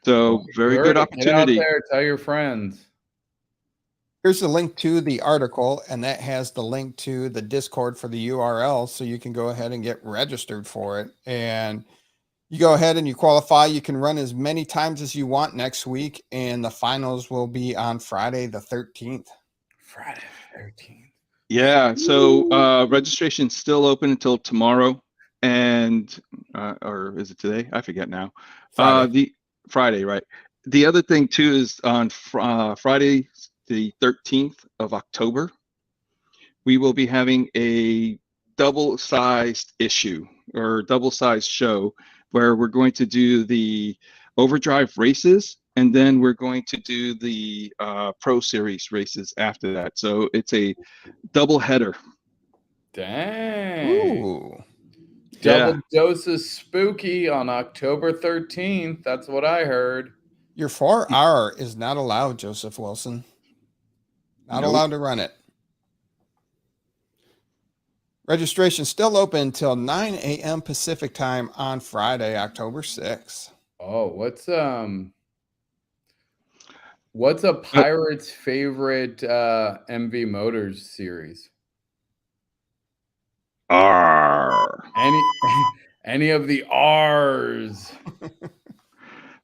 So very good opportunity. Get out there, tell your friends. Here's the link to the article, and that has the link to the Discord for the URL, so you can go ahead and get registered for it. And you go ahead and you qualify. You can run as many times as you want next week, and the finals will be on Friday the 13th. Friday the 13th. Yeah. So registration's still open until tomorrow, and or is it today? I forget now. Friday, right? The other thing too is on Friday the 13th of October, we will be having a double-sized issue or double-sized show where we're going to do the Overdrive races, and then we're going to do the Pro Series races after that. So it's a double header. Dang. Ooh. Double dose of spooky on October 13th. That's what I heard. Your 4R is not allowed, Joseph Wilson. Not allowed to run it. Registration still open until 9 a.m. Pacific time on Friday, October 6th. Oh, what's a pirate's favorite MV Motors series? R. Any of the R's?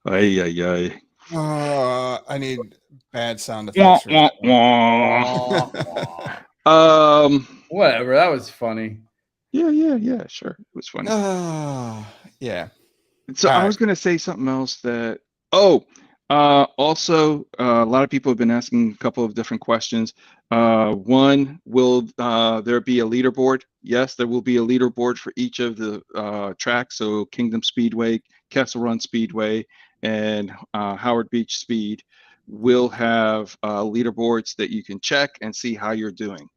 Ay. I need bad sound effects. Whatever. That was funny. Yeah. Sure, it was funny. Yeah. So I was going to say something else that. Also, a lot of people have been asking a couple of different questions. One, will there be a leaderboard? Yes, there will be a leaderboard for each of the tracks. So Kingdom Speedway, Castle Run Speedway, and Howard Beach Speed will have leaderboards that you can check and see how you're doing.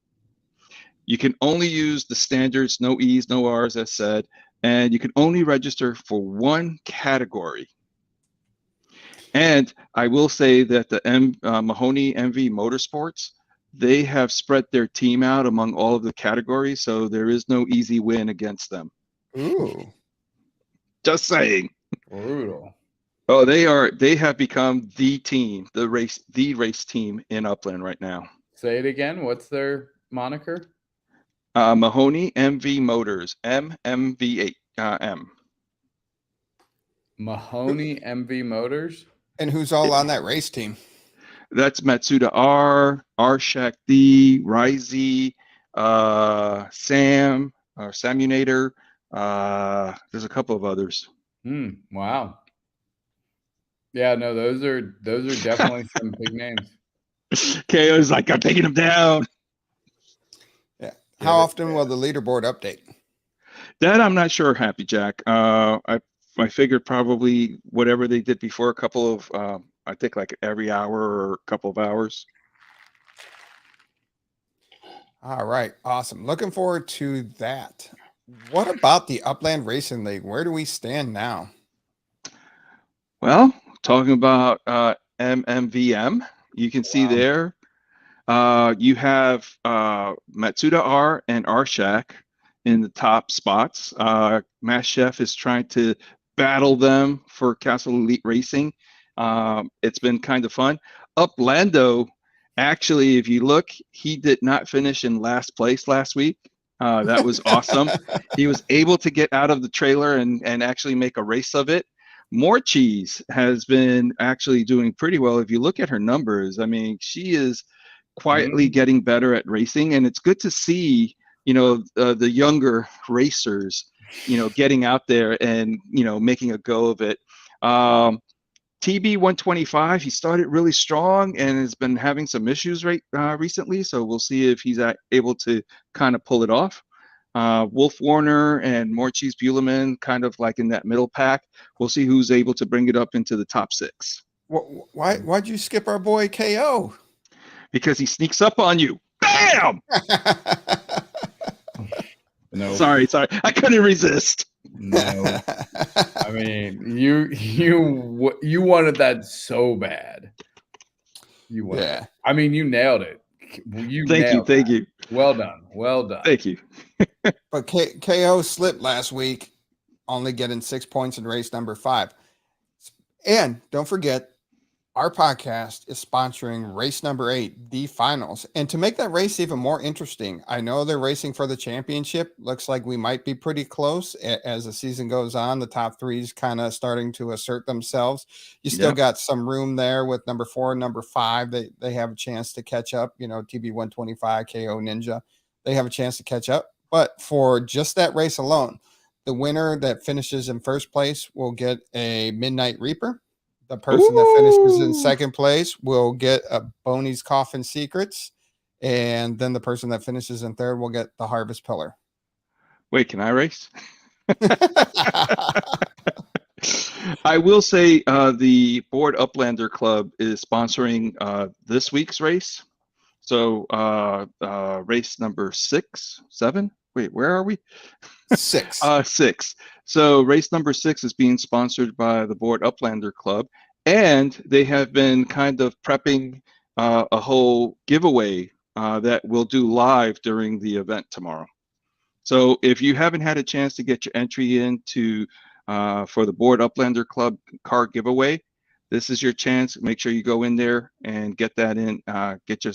You can only use the standards, no E's, no R's, as said, and you can only register for one category. And I will say that the Mahoney MV Motorsports, they have spread their team out among all of the categories, so there is no easy win against them. Ooh. Just saying. Brutal. Oh, they have become the team, the race team in Upland right now. Say it again. What's their moniker? Mahoney MV Motors, MMV8, M. Mahoney MV Motors. And who's all on that race team? That's Matsuda R, Arshak D, Rizy, Sam, Samunator. There's a couple of others. Wow. Yeah, no, those are definitely some big names. KO's like, I'm taking them down. Yeah. How often will the leaderboard update? That I'm not sure, Happy Jack. I figured probably whatever they did before, a couple of, I think like every hour or a couple of hours. All right. Awesome. Looking forward to that. What about the Upland Racing League? Where do we stand now? Well, talking about MMVM, you can see there, you have Matsuda R and Arshak in the top spots. Mass Chef is trying to battle them for Castle Elite Racing. It's been kind of fun. Uplando Actually, if you look, he did not finish in last place last week. That was awesome. He was able to get out of the trailer and actually make a race of it. More Cheese has been actually doing pretty well. If you look at her numbers, I mean, she is quietly getting better at racing, and it's good to see, the younger racers, getting out there and, making a go of it. TB 125, he started really strong and has been having some issues recently. So we'll see if he's able to kind of pull it off. Wolf Warner and More Cheese Buleman kind of like in that middle pack. We'll see who's able to bring it up into the top 6. Why'd you skip our boy KO? Because he sneaks up on you. Bam! No. Sorry. I couldn't resist. No. I mean, you wanted that so bad. You wanted it. I mean, you nailed it. Thank you. Well done. Thank you. But KO slipped last week, only getting 6 points in race number 5. And don't forget, our podcast is sponsoring race number 8, the finals. And to make that race even more interesting, I know they're racing for the championship. Looks like we might be pretty close as the season goes on. The top 3's kind of starting to assert themselves. You still got some room there with number 4 and number 5. They have a chance to catch up. TB 125, KO Ninja, they have a chance to catch up. But for just that race alone, the winner that finishes in first place will get a Midnight Reaper. The person that finishes in second place will get a Boney's Coffin Secrets. And then the person that finishes in third will get the Harvest Pillar. Wait, can I race? I will say the Board Uplander Club is sponsoring this week's race. So race number 7. Wait, where are we? 6. 6. So race number 6 is being sponsored by the Board Uplander Club, and they have been kind of prepping a whole giveaway that we'll do live during the event tomorrow. So if you haven't had a chance to get your entry into for the Board Uplander Club car giveaway, this is your chance. Make sure you go in there and get that in. Get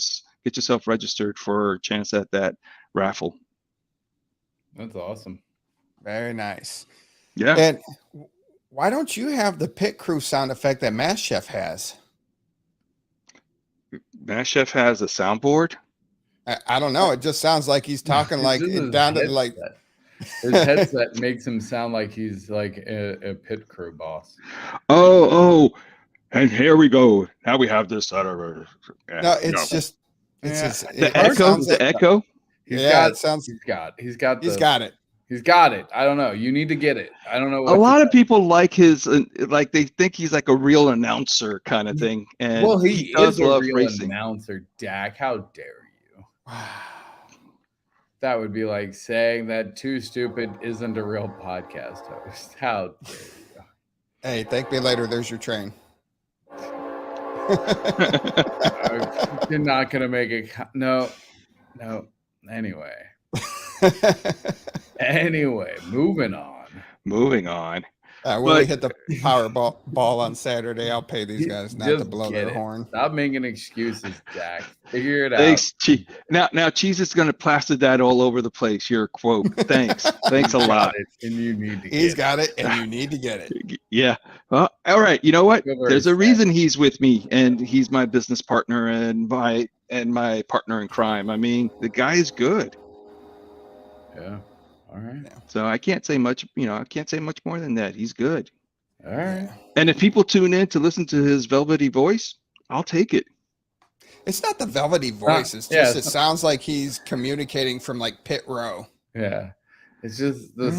yourself registered for a chance at that raffle. That's awesome. Very nice. Yeah. And why don't you have the pit crew sound effect that Mass Chef has? Mass Chef has a soundboard. I don't know. It just sounds like he's talking like down to like. His headset makes him sound like he's like a pit crew boss. Oh, and here we go. Now we have this. No, it's just the echo. He's got it. I don't know. You need to get it. I don't know. A lot of people like his, like they think he's like a real announcer kind of thing. And he does is a love real racing. announcer, Dak. How dare you? That would be like saying that Too Stupid isn't a real podcast host. How dare you? Hey, thank me later. There's your train. You're not gonna make it. No. Anyway, moving on. When we hit the Powerball on Saturday, I'll pay these guys not to blow their horn. Stop making excuses, Jack. Figure it out. Thanks, Now, Cheese is going to plaster that all over the place. Your quote. Thanks a lot. And you need to. He's got it, and you need to get it. Yeah. Well, all right. You know what? There's a reason he's with me, and he's my business partner and my partner in crime. I mean, the guy is good. Yeah. All right. So I can't say much, I can't say much more than that. He's good. All right. And if people tune in to listen to his velvety voice, I'll take it. It's not the velvety voice. It's just, it sounds like he's communicating from like pit row. Yeah. It's just the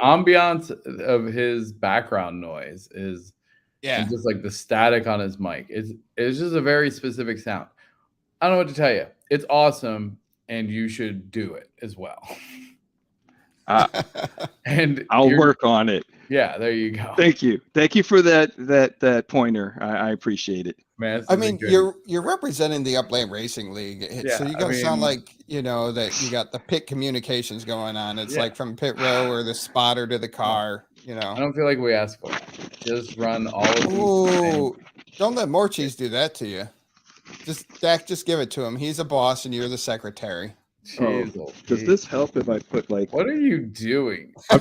ambiance of his background noise is just like the static on his mic. It's just a very specific sound. I don't know what to tell you. It's awesome, and you should do it as well. And I'll work on it. Yeah, there you go. Thank you for that pointer. I appreciate it. Man, I mean, you're representing the Upland Racing League, so you gotta sound like that you got the pit communications going on. It's like from pit row or the spotter to the car. I don't feel like we asked for it. Just run all of these. Don't let More Cheese do that to you. Just give it to him. He's a boss, and you're the secretary. Jeez, Does this help if I put like? What are you doing? I'm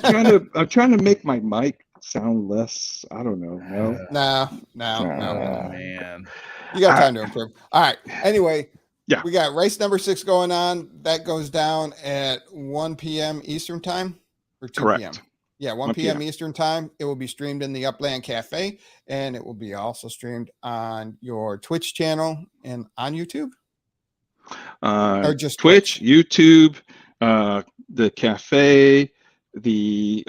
trying to make my mic sound less. I don't know. No. No. Oh man, You got time to improve. All right. Anyway, Yeah. we got race number 6 going on. That goes down at 1 p.m. Eastern time or 2 Correct. p.m. Yeah, 1 p.m. Eastern time. It will be streamed in the Upland Cafe, and it will be also streamed on your Twitch channel and on YouTube. Or just Twitch, YouTube, the cafe, the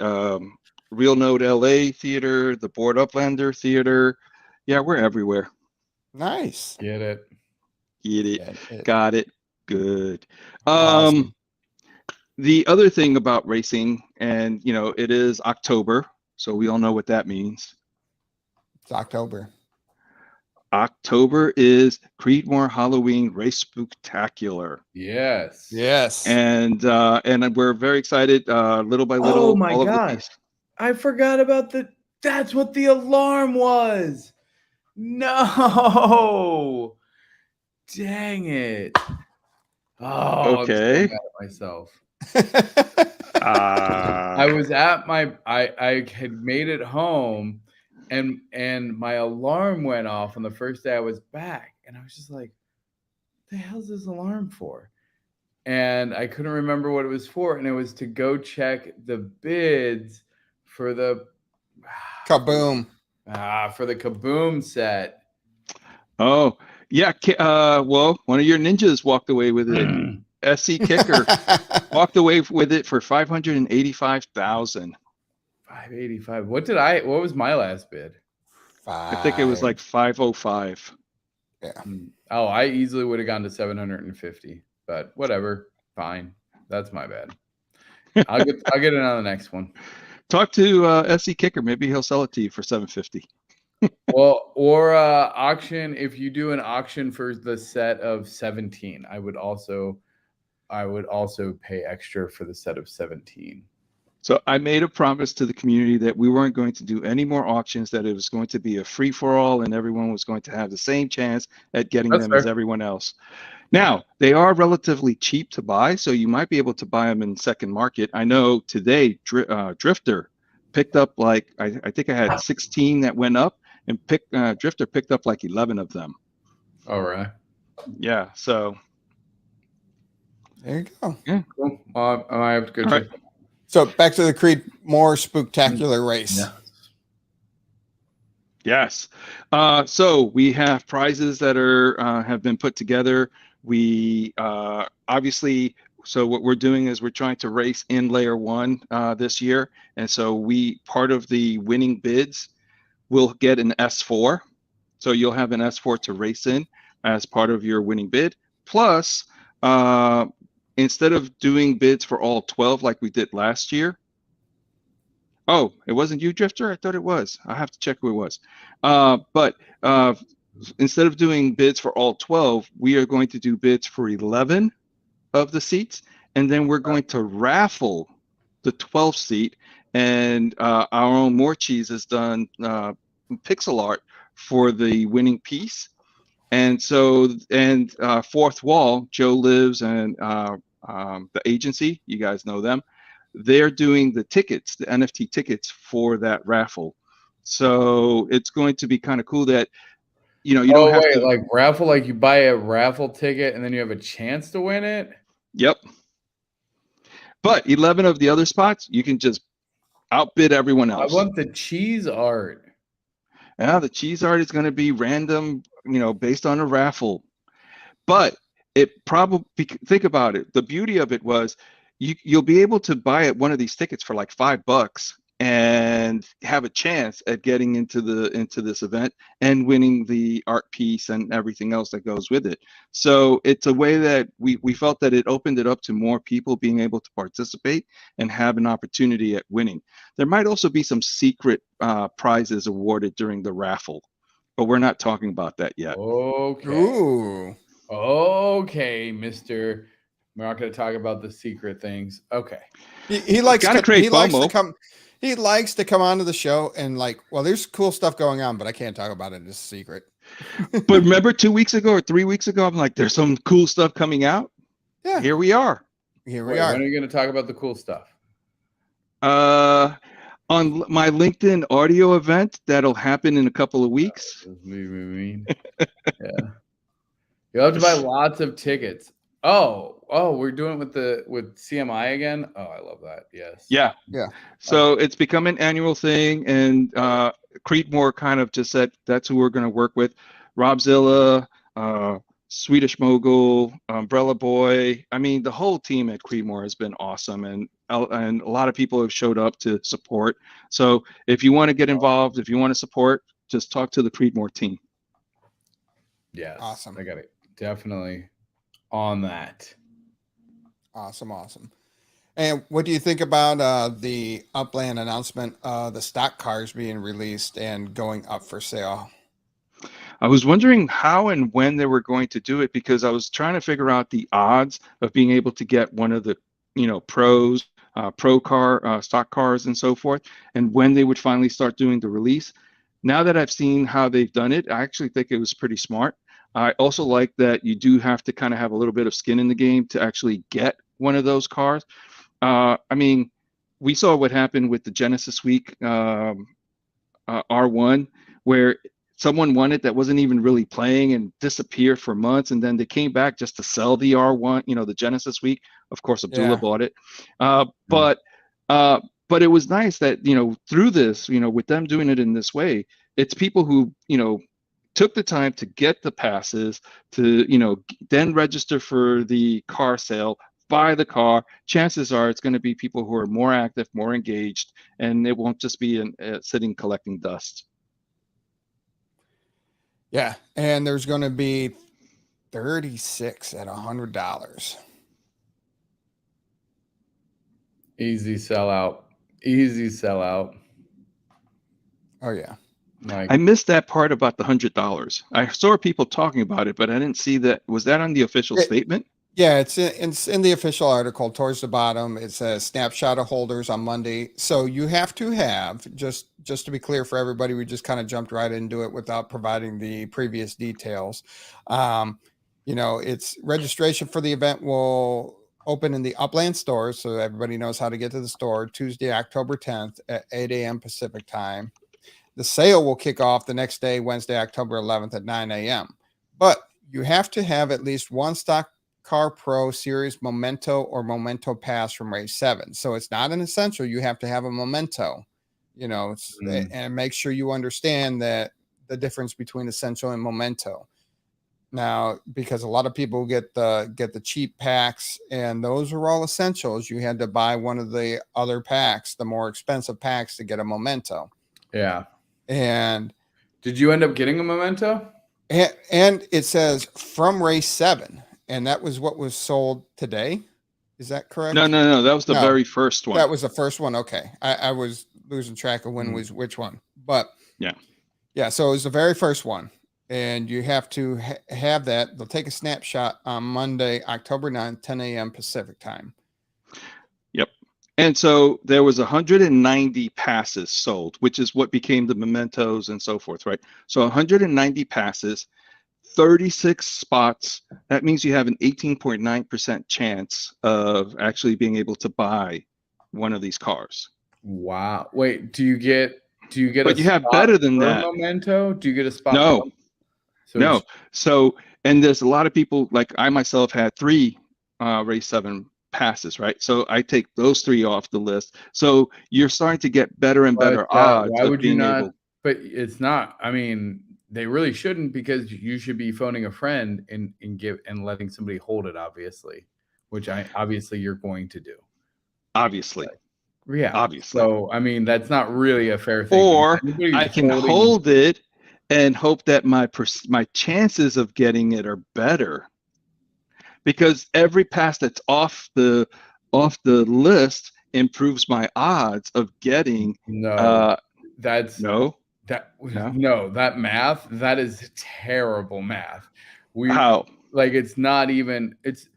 Real Note LA Theater, the Board Uplander Theater. Yeah, we're everywhere. Nice. get it? Get it. Get it. Got it. Good. Awesome. The other thing about racing, and it is October, so we all know what that means. It's October. October is Creedmore Halloween Race Spooktacular. Yes. And we're very excited. Little by little. Oh my all of the God. pieces. I forgot about that's what the alarm was. No. Dang it. Oh, Okay. I'm so mad at myself. I was at I had made it home and my alarm went off on the first day I was back. And I was just like, what the hell's this alarm for? And I couldn't remember what it was for. And it was to go check the bids for the Kaboom. for the Kaboom set. Oh, yeah. Well, one of your ninjas walked away with it. SC Kicker walked away with it for $585,000. 585. What was my last bid? I think it was like 505. Yeah. Oh, I easily would have gone to 750, but whatever. Fine. That's my bad. I'll get it on the next one. Talk to SC Kicker. Maybe he'll sell it to you for 750. Well, or auction. If you do an auction for the set of 17, I would also pay extra for the set of 17. So I made a promise to the community that we weren't going to do any more auctions, that it was going to be a free-for-all and everyone was going to have the same chance at getting them as everyone else. Now, they are relatively cheap to buy, so you might be able to buy them in second market. I know today Drifter picked up I think I had 16 that went up, and Drifter picked up like 11 of them. All right. Yeah, so. There you go. Yeah. Cool. I have to go check. Right. So back to the Creedmore Spooktacular race. Yeah. Yes. So we have prizes that have been put together. We obviously, so what we're doing is we're trying to race in layer 1 this year. And so part of the winning bids will get an S4. So you'll have an S4 to race in as part of your winning bid. Plus, instead of doing bids for all 12 like we did last year. Oh, it wasn't you, Drifter? I thought it was. I have to check who it was. But instead of doing bids for all 12, we are going to do bids for 11 of the seats. And then we're going to raffle the 12th seat. And our own More Cheese has done pixel art for the winning piece. And so, Fourth Wall, Joe Lives and the agency, you guys know them, they're doing the tickets, the NFT tickets for that raffle. So it's going to be kind of cool that, you don't have to like raffle, like you buy a raffle ticket and then you have a chance to win it. Yep. But 11 of the other spots, you can just outbid everyone else. I want the cheese art. Yeah, the cheese art is going to be random, based on a raffle. But it probably, think about it. The beauty of it was you'll be able to buy one of these tickets for like $5 and have a chance at getting into this event and winning the art piece and everything else that goes with it. So it's a way that we felt that it opened it up to more people being able to participate and have an opportunity at winning. There might also be some secret prizes awarded during the raffle, but we're not talking about that yet. Okay. Ooh. Okay, Mr. We're not going to talk about the secret things. Okay. He likes to come. He likes to come onto the show and there's cool stuff going on, but I can't talk about it. It's a secret. But remember 2 weeks ago or 3 weeks ago, I'm like, there's some cool stuff coming out. Yeah. Here we are. Here we are. When are you going to talk about the cool stuff? On my LinkedIn audio event, that'll happen in a couple of weeks. Yeah. You'll have to buy lots of tickets. Oh, we're doing it with CMI again. Oh, I love that. Yes. Yeah. So it's become an annual thing, and Creedmore kind of just said that's who we're going to work with. Rob Zilla, Swedish Mogul, Umbrella Boy. I mean, the whole team at Creedmore has been awesome, and a lot of people have showed up to support. So if you want to get involved, if you want to support, just talk to the Creedmore team. Yes. Awesome. I got it. Definitely on that. Awesome. And what do you think about the Upland announcement, the stock cars being released and going up for sale? I was wondering how and when they were going to do it, because I was trying to figure out the odds of being able to get one of the, pros, pro car, stock cars and so forth, and when they would finally start doing the release. Now that I've seen how they've done it, I actually think it was pretty smart. I also like that you do have to kind of have a little bit of skin in the game to actually get one of those cars. I mean, we saw what happened with the Genesis Week R1, where someone won it that wasn't even really playing and disappeared for months, and then they came back just to sell the R1, the Genesis Week. Of course, Abdullah bought it, but it was nice that through this, with them doing it in this way, it's people who took the time to get the passes to then register for the car sale, buy the car. Chances are it's going to be people who are more active, more engaged, and it won't just be sitting collecting dust. Yeah, and there's going to be 36 at $100. Easy sellout. Oh yeah. I missed that part about the $100. I saw people talking about it, but I didn't see that. Was that on the official statement? Yeah, it's in the official article towards the bottom. It says snapshot of holders on Monday. So you have to have, just to be clear for everybody, we just kind of jumped right into it without providing the previous details. It's registration for the event will open in the Upland store, so everybody knows how to get to the store, Tuesday, October 10th at 8 a.m. Pacific time. The sale will kick off the next day, Wednesday, October 11th at 9 a.m. But you have to have at least one stock car pro series memento or memento pass from race 7. So it's not an essential. You have to have a memento, and make sure you understand that the difference between essential and memento. Now, because a lot of people get the cheap packs, and those are all essentials. You had to buy one of the other packs, the more expensive packs, to get a memento. Yeah. And did you end up getting a memento? And it says from race 7, and that was what was sold today. Is that correct? No. That was the very first one. That was the first one. Okay. I was losing track of when was which one, but yeah. So it was the very first one, and you have to have that. They'll take a snapshot on Monday, October 9th, 10 a.m. Pacific time. Yep. And so there was 190 passes sold, which is what became the mementos and so forth, right? So 190 passes, 36 spots. That means you have an 18.9% chance of actually being able to buy one of these cars. Wow. Wait, do you get but you have better than that memento? Do you get a spot? No. So and there's a lot of people, like I myself had 3 race 7 passes, right? So I take those 3 off the list. So you're starting to get better and better odds. Why would you not? But it's not. I mean, they really shouldn't, because you should be phoning a friend and letting somebody hold it, obviously, which obviously you're going to do. Obviously. Yeah. Obviously. So I mean, that's not really a fair thing. Or I can hold it and hope that my chances of getting it are better, because every pass that's off the list improves my odds of getting. That math, that is terrible math. How? Like, it's not even. It's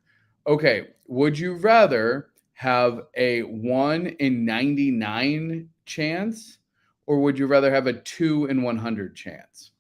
okay. Would you rather have a 1 in 99 chance, or would you rather have a 2 in 100 chance?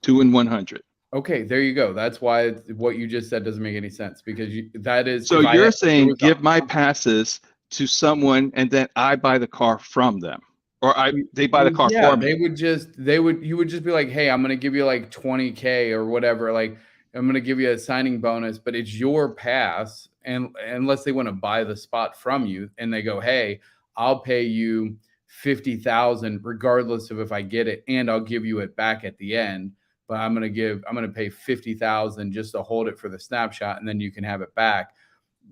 2 and 100. Okay, there you go. That's why what you just said doesn't make any sense, because that is. So you're saying give my passes to someone and then I buy the car from them, or they buy the car for me. You would just be like, hey, I'm going to give you like 20K or whatever. Like, I'm going to give you a signing bonus, but it's your pass. And unless they want to buy the spot from you and they go, hey, I'll pay you 50,000 regardless of if I get it, and I'll give you it back at the end. But I'm going to pay 50,000 just to hold it for the snapshot, and then you can have it back,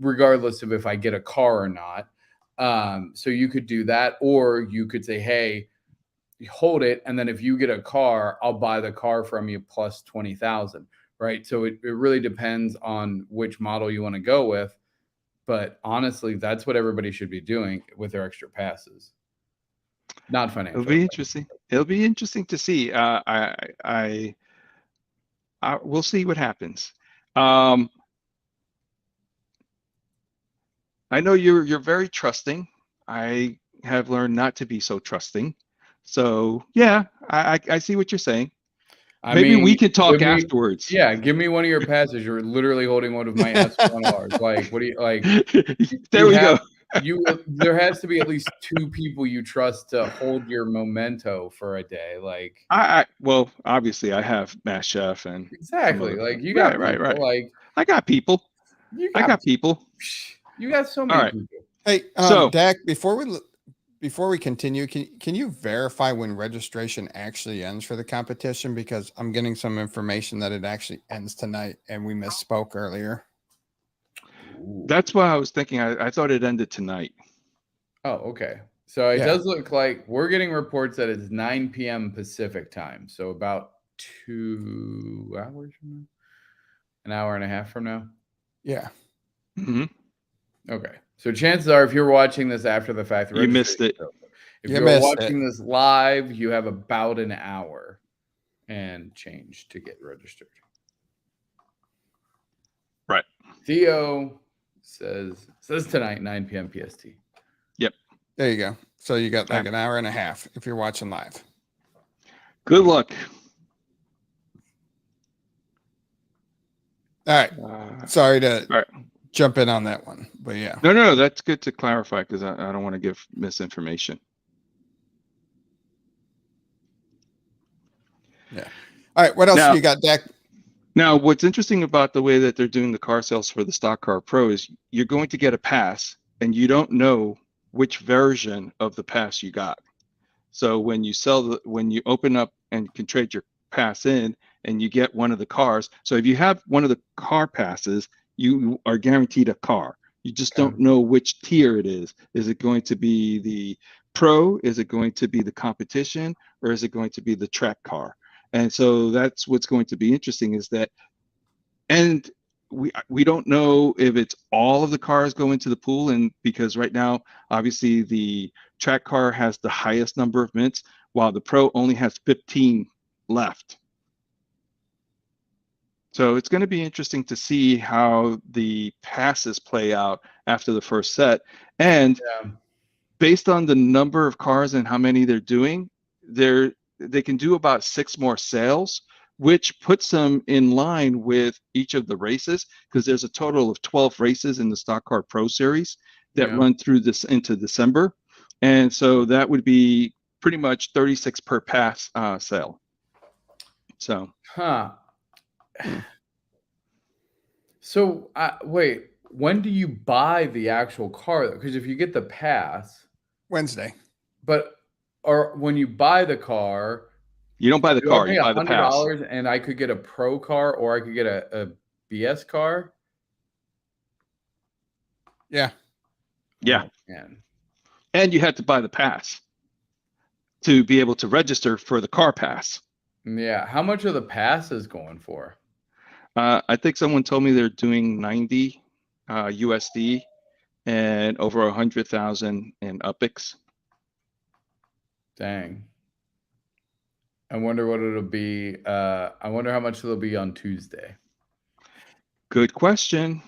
regardless of if I get a car or not. So you could do that, or you could say, hey, hold it, and then if you get a car, I'll buy the car from you plus 20,000, right? So it really depends on which model you want to go with. But honestly, that's what everybody should be doing with their extra passes. Not financial. It'll be interesting. It'll be interesting to see. We'll see what happens. I know you're very trusting. I have learned not to be so trusting. So yeah, I see what you're saying. Maybe we can talk afterwards. Yeah, give me one of your passes. You're literally holding one of my S1Rs. Like, what do you like? There we go. There has to be at least 2 people you trust to hold your memento for a day. Like, well, obviously I have Mass Chef and exactly. Like, you got right. Like, I got people. I got people. You got so many people. Hey, so Dak, before we continue, can you verify when registration actually ends for the competition? Because I'm getting some information that it actually ends tonight, and we misspoke earlier. That's what I was thinking. I thought it ended tonight. Oh, okay. So it does look like we're getting reports that it's 9 p.m. Pacific time. So about 2 hours from now, an hour and a half from now. Yeah. Mm-hmm. Okay. So chances are, if you're watching this after the fact, you missed it. If you're watching this live, you have about an hour and change to get registered. Right. Theo says tonight, 9 p.m. PST. Yep. There you go. So you got like an hour and a half if you're watching live. Good luck. All right. Sorry to jump in on that one, but yeah. No, that's good to clarify, because I don't want to give misinformation. Yeah. All right. What else do you got, Dak? Now, what's interesting about the way that they're doing the car sales for the Stock Car Pro is you're going to get a pass, and you don't know which version of the pass you got. So when you when you open up and can trade your pass in, and you get one of the cars. So if you have one of the car passes, you are guaranteed a car. You just don't know which tier it is. Is it going to be the Pro? Is it going to be the competition? Or is it going to be the track car? And so that's what's going to be interesting, is that, and we don't know if it's all of the cars go into the pool, and because right now, obviously the track car has the highest number of mints, while the Pro only has 15 left. So it's going to be interesting to see how the passes play out after the first set. And based on the number of cars and how many they're doing, they can do about 6 more sales, which puts them in line with each of the races, because there's a total of 12 races in the Stock Car Pro Series that run through this into December. And so that would be pretty much 36 per pass sale. So. So wait, when do you buy the actual car? Because if you get the pass Wednesday, or when you buy the car, you don't buy the car, you buy the pass. $100, and I could get a Pro car, or I could get a BS car. Yeah. Oh, man. And you had to buy the pass to be able to register for the car pass. Yeah. How much are the passes going for? I think someone told me they're doing 90 USD and over 100,000 in UPX. Dang. I wonder what it'll be. I wonder how much it'll be on Tuesday. Good question.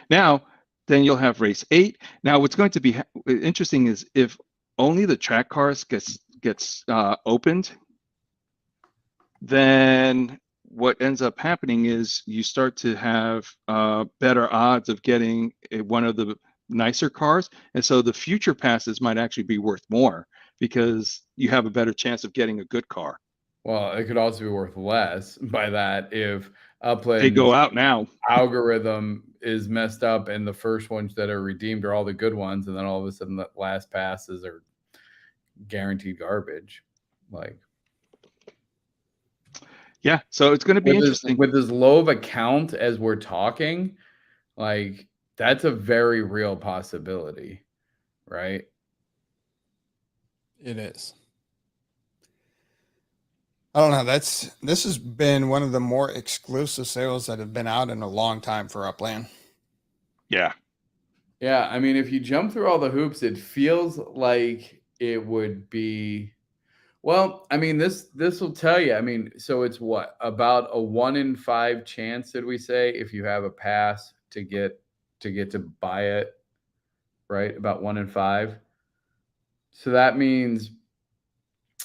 Now, then you'll have race 8. Now, what's going to be interesting is if only the track cars gets opened, then what ends up happening is you start to have better odds of getting one of the nicer cars. And so the future passes might actually be worth more because you have a better chance of getting a good car. Well, it could also be worth less by that if They Upland go out now. algorithm is messed up and the first ones that are redeemed are all the good ones, and then all of a sudden the last passes are guaranteed garbage. Like, yeah, so it's going to be interesting. With as low of a count as we're talking, like that's a very real possibility, right? It is. I don't know. This has been one of the more exclusive sales that have been out in a long time for Upland. Yeah. Yeah, I mean, if you jump through all the hoops, it feels like it would be. Well, I mean, this will tell you. I mean, so it's what, about a 1 in 5 chance, did we say, if you have a pass to get to buy it, right? About 1 in 5. So that means,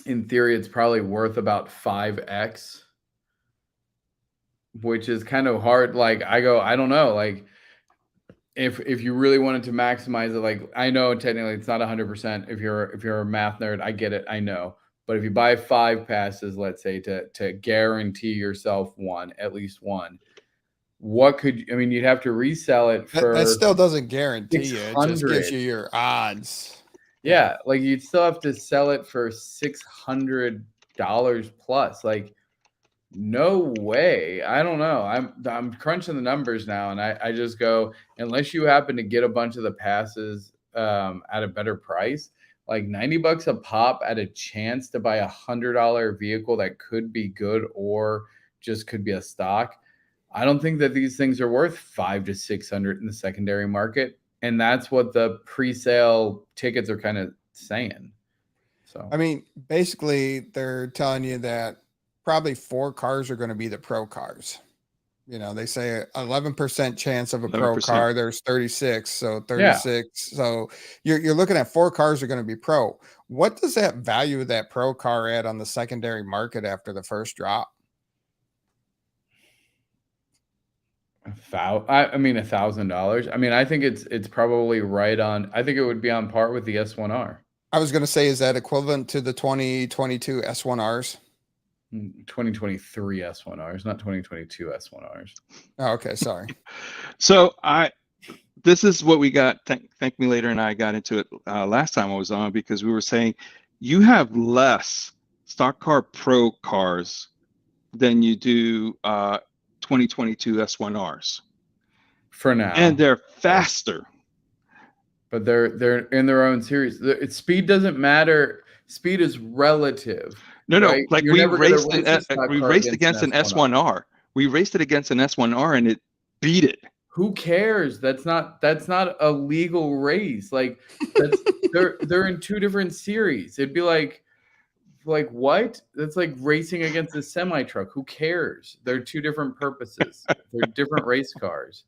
in theory, it's probably worth about 5x, which is kind of hard. Like, I don't know. Like, if you really wanted to maximize it, like, I know technically it's not 100%. If you're a math nerd, I get it. I know. But if you buy 5 passes, let's say, to guarantee yourself at least one, you'd have to resell it for. That still doesn't guarantee you. It just gives you your odds. Yeah, like you'd still have to sell it for $600 plus. Like, no way. I don't know. I'm crunching the numbers now, and I just go, unless you happen to get a bunch of the passes at a better price, like $90 a pop at a chance to buy a $100 vehicle that could be good or just could be a stock. I don't think that these things are worth $500 to $600 in the secondary market, and that's what the pre-sale tickets are kind of saying. So I mean, basically, they're telling you that probably 4 cars are going to be the pro cars. You know, they say 11% chance of a 11%. Pro car. There's 36, so 36. Yeah. So you're looking at 4 cars are going to be pro. What does that value of that pro car at on the secondary market after the first drop? $1,000. I mean, I think it's probably right on. I think it would be on par with the S1R. I was going to say, is that equivalent to the 2022 S1Rs? 2023 S1Rs, not 2022 S1Rs. Oh, okay, sorry. So this is what we got. ThankMeLater and I got into it last time I was on, because we were saying you have less stock car pro cars than you do 2022 S1Rs for now, and they're faster. But they're in their own series. Speed doesn't matter. Speed is relative. No, right? Like we raced against an S1R. We raced it against an S1R and it beat it. Who cares? That's not a legal race. Like they're in 2 different series. It'd be like what? That's like racing against a semi truck. Who cares? They're 2 different purposes. They're different race cars.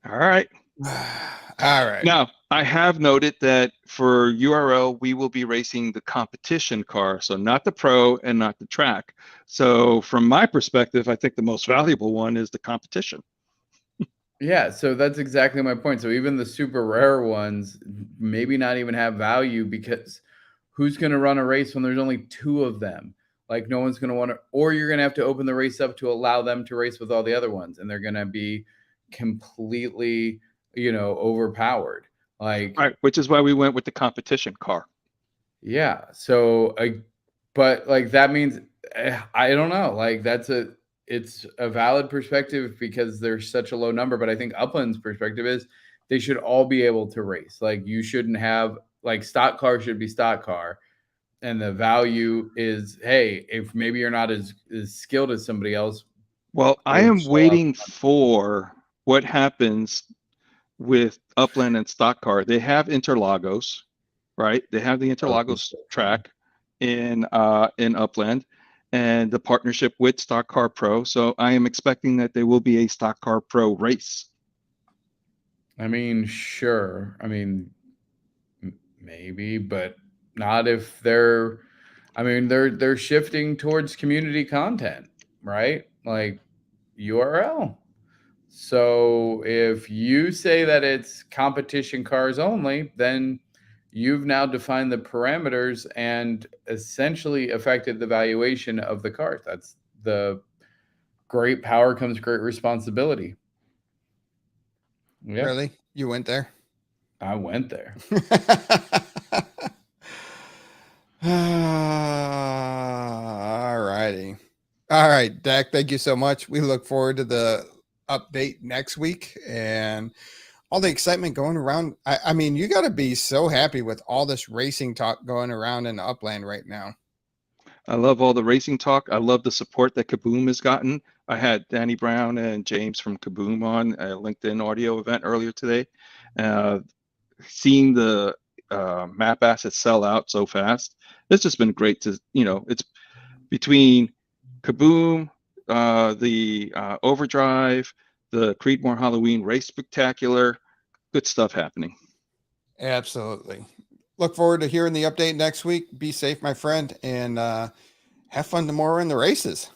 All right. All right. Now, I have noted that for URL, we will be racing the competition car, so not the pro and not the track. So from my perspective, I think the most valuable one is the competition. Yeah, so that's exactly my point. So even the super rare ones maybe not even have value, because who's going to run a race when there's only 2 of them? Like, no one's going to want to, or you're going to have to open the race up to allow them to race with all the other ones, and they're going to be completely, overpowered. Like, right, which is why we went with the competition car. Yeah. So, but like that means I don't know. Like it's a valid perspective because there's such a low number. But I think Upland's perspective is they should all be able to race. Like, you shouldn't have, like, stock car should be stock car, and the value is, hey, if maybe you're not as skilled as somebody else. Well, I am waiting for what happens with Upland and stock car. They have Interlagos, right? They have the Interlagos track in Upland, and the partnership with Stock Car Pro. So I am expecting that there will be a Stock Car Pro race. I mean, sure. I mean, maybe, but not if they're. I mean, they're shifting towards community content, right? Like URL. So if you say that it's competition cars only, then you've now defined the parameters and essentially affected the valuation of the cars. That's the great power comes great responsibility. Yeah. Really? You went there? I went there. All righty. All right, Dak, thank you so much. We look forward to the update next week and all the excitement going around. I mean, you got to be so happy with all this racing talk going around in Upland right now. I love all the racing talk. I love the support that Kaboom has gotten. I had Danny Brown and James from Kaboom on a LinkedIn audio event earlier today. Seeing the map assets sell out so fast, it's just been great to, it's between Kaboom, the Overdrive, the Creedmore Halloween Race Spectacular, good stuff happening. Absolutely. Look forward to hearing the update next week. Be safe, my friend, and have fun tomorrow in the races.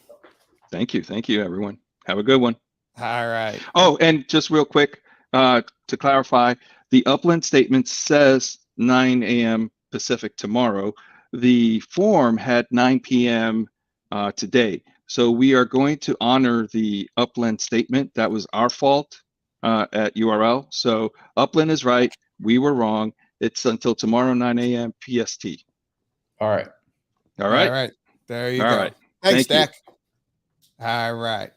Thank you. Thank you, everyone. Have a good one. All right. Oh, and just real quick, to clarify, the Upland statement says 9 a.m. Pacific tomorrow. The form had 9 p.m. Today. So we are going to honor the Upland statement. That was our fault at URL. So Upland is right. We were wrong. It's until tomorrow, 9 a.m. PST. All right. All right. All right. There you All go. right. Thanks, Thank Dak. All right.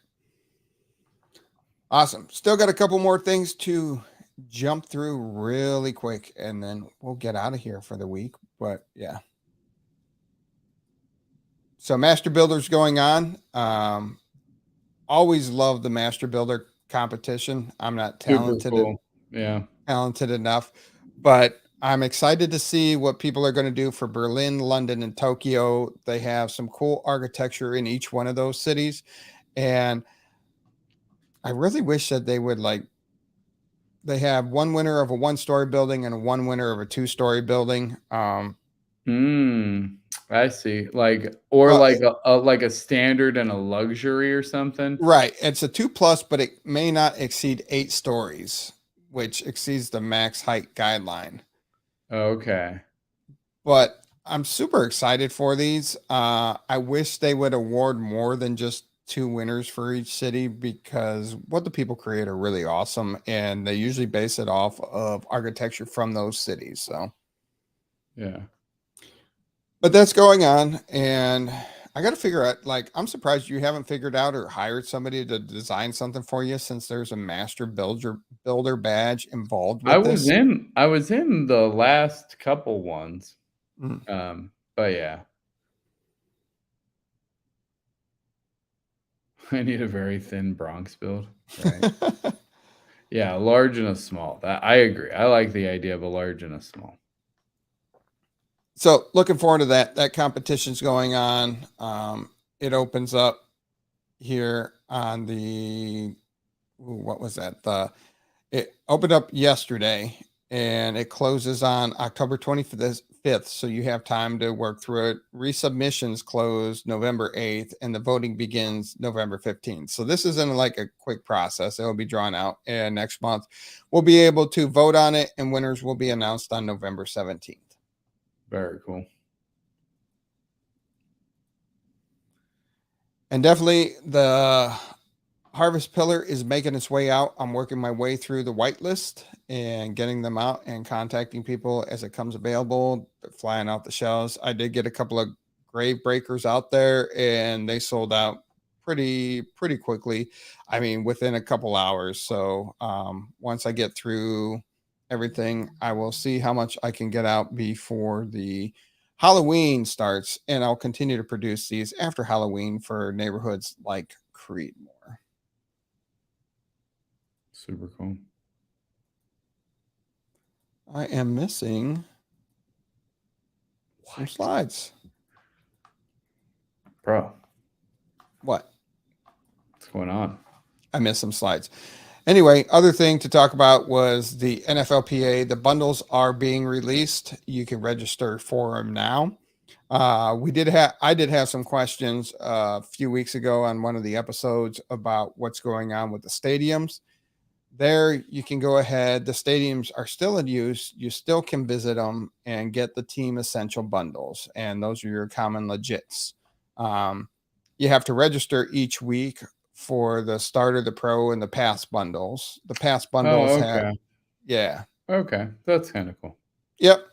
Awesome. Still got a couple more things to jump through really quick, and then we'll get out of here for the week. But yeah. So Master Builder's going on. Always love the Master Builder competition. I'm not talented. Cool. Yeah. Talented enough, but I'm excited to see what people are going to do for Berlin, London, and Tokyo. They have some cool architecture in each one of those cities. And I really wish that they would they have one winner of a 1-story building and one winner of a 2-story building. I see. Like a standard and a luxury or something. Right. It's a 2+, but it may not exceed 8 stories, which exceeds the max height guideline. Okay. But I'm super excited for these. I wish they would award more than just 2 winners for each city, because what the people create are really awesome, and they usually base it off of architecture from those cities. So yeah. But that's going on, and I got to figure out, I'm surprised you haven't figured out or hired somebody to design something for you, since there's a master builder badge involved with this. I was in the last couple ones. But yeah. I need a very thin Bronx build. Right. Yeah, a large and a small. That I agree. I like the idea of a large and a small. So looking forward to that. That competition's going on. It opens up here on what was that? It opened up yesterday, and it closes on October 25th. So you have time to work through it. Resubmissions close November 8th, and the voting begins November 15th. So this isn't like a quick process. It will be drawn out, and next month we'll be able to vote on it, and winners will be announced on November 17th. Very cool. And definitely the Harvest Pillar is making its way out. I'm working my way through the whitelist and getting them out and contacting people as it comes available. They're flying out the shelves. I did get a couple of grave breakers out there, and they sold out pretty quickly. I mean, within a couple hours. So once I get through everything, I will see how much I can get out before the Halloween starts, and I'll continue to produce these after Halloween for neighborhoods like Creedmore. Super cool. I am missing some slides. Bro. What? What's going on? I missed some slides. Anyway, other thing to talk about was the NFLPA. The bundles are being released. You can register for them now. I did have some questions a few weeks ago on one of the episodes about what's going on with the stadiums. There, you can go ahead. The stadiums are still in use. You still can visit them and get the team essential bundles, and those are your common legits. You have to register each week for the starter, the pro, and the pass bundles. The pass bundles have, yeah. Okay, that's kind of cool. Yep.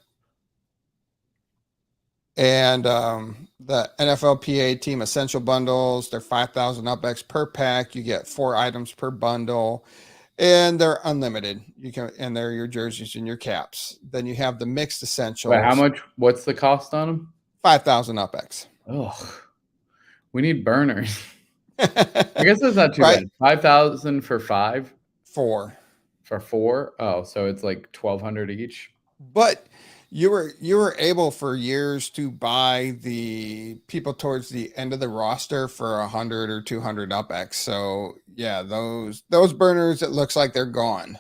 And the NFLPA team essential bundles, they're 5,000 UPX per pack. You get 4 items per bundle, and they're unlimited. You can, and they're your jerseys and your caps. Then you have the mixed essentials. Wait, how much? What's the cost on them? 5,000 UPX. Oh, we need burners. I guess that's not too bad. 5,000 for 5. 4 for 4. Oh, so it's like 1,200 each. But you were able for years to buy the people towards the end of the roster for 100 or 200 UPX. So yeah, those burners, it looks like they're gone.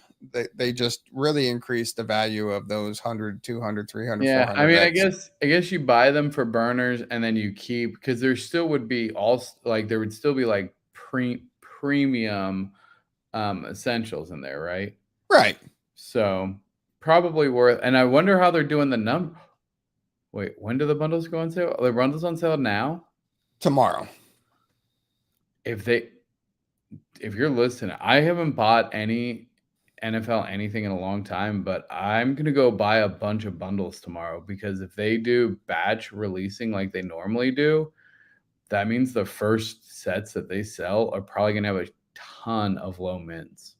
They just really increased the value of those 100, 200, 300, yeah, 400 I mean, X. I guess you buy them for burners and then you keep, because there still would be there would still be like premium essentials in there, right? Right. So probably worth, and I wonder how they're doing the number. Wait, when do the bundles go on sale? Are the bundles on sale now? Tomorrow. If you're listening, I haven't bought any NFL anything in a long time, but I'm gonna go buy a bunch of bundles tomorrow, because if they do batch releasing like they normally do, that means the first sets that they sell are probably gonna have a ton of low mints,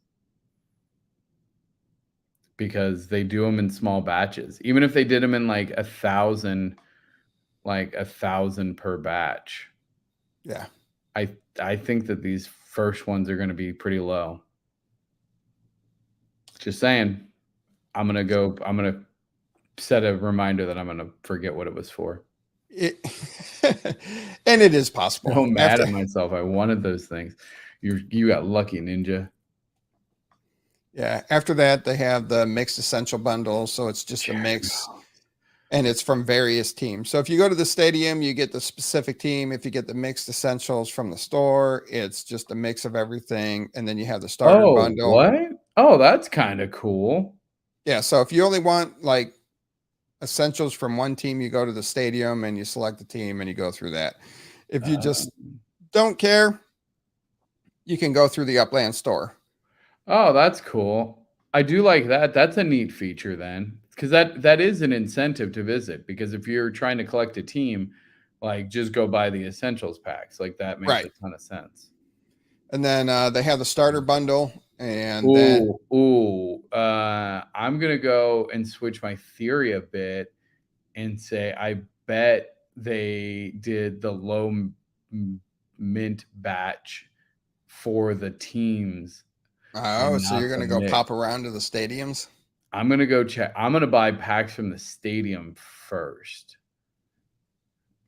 because they do them in small batches. Even if they did them in like 1,000 per batch. Yeah. I think that these first ones are going to be pretty low. Just saying. I'm going to set a reminder that I'm going to forget what it was for. And it is possible. I'm so mad at myself. I wanted those things. You got lucky, Ninja. Yeah. After that, they have the mixed essential bundles. So it's just a mix, and it's from various teams. So if you go to the stadium, you get the specific team. If you get the mixed essentials from the store, it's just a mix of everything. And then you have the starter bundle. What? Oh, that's kind of cool. Yeah. So if you only want like essentials from one team, you go to the stadium and you select the team and you go through that. If you just don't care, you can go through the Upland store. Oh, that's cool. I do like that. That's a neat feature then, because that is an incentive to visit, because if you're trying to collect a team, like just go buy the essentials packs. Like that makes a ton of sense. And then they have the starter bundle, and I'm gonna go and switch my theory a bit and say I bet they did the low mint batch for the teams. Oh, so you're going to go pop around to the stadiums? I'm going to go check. I'm going to buy packs from the stadium first,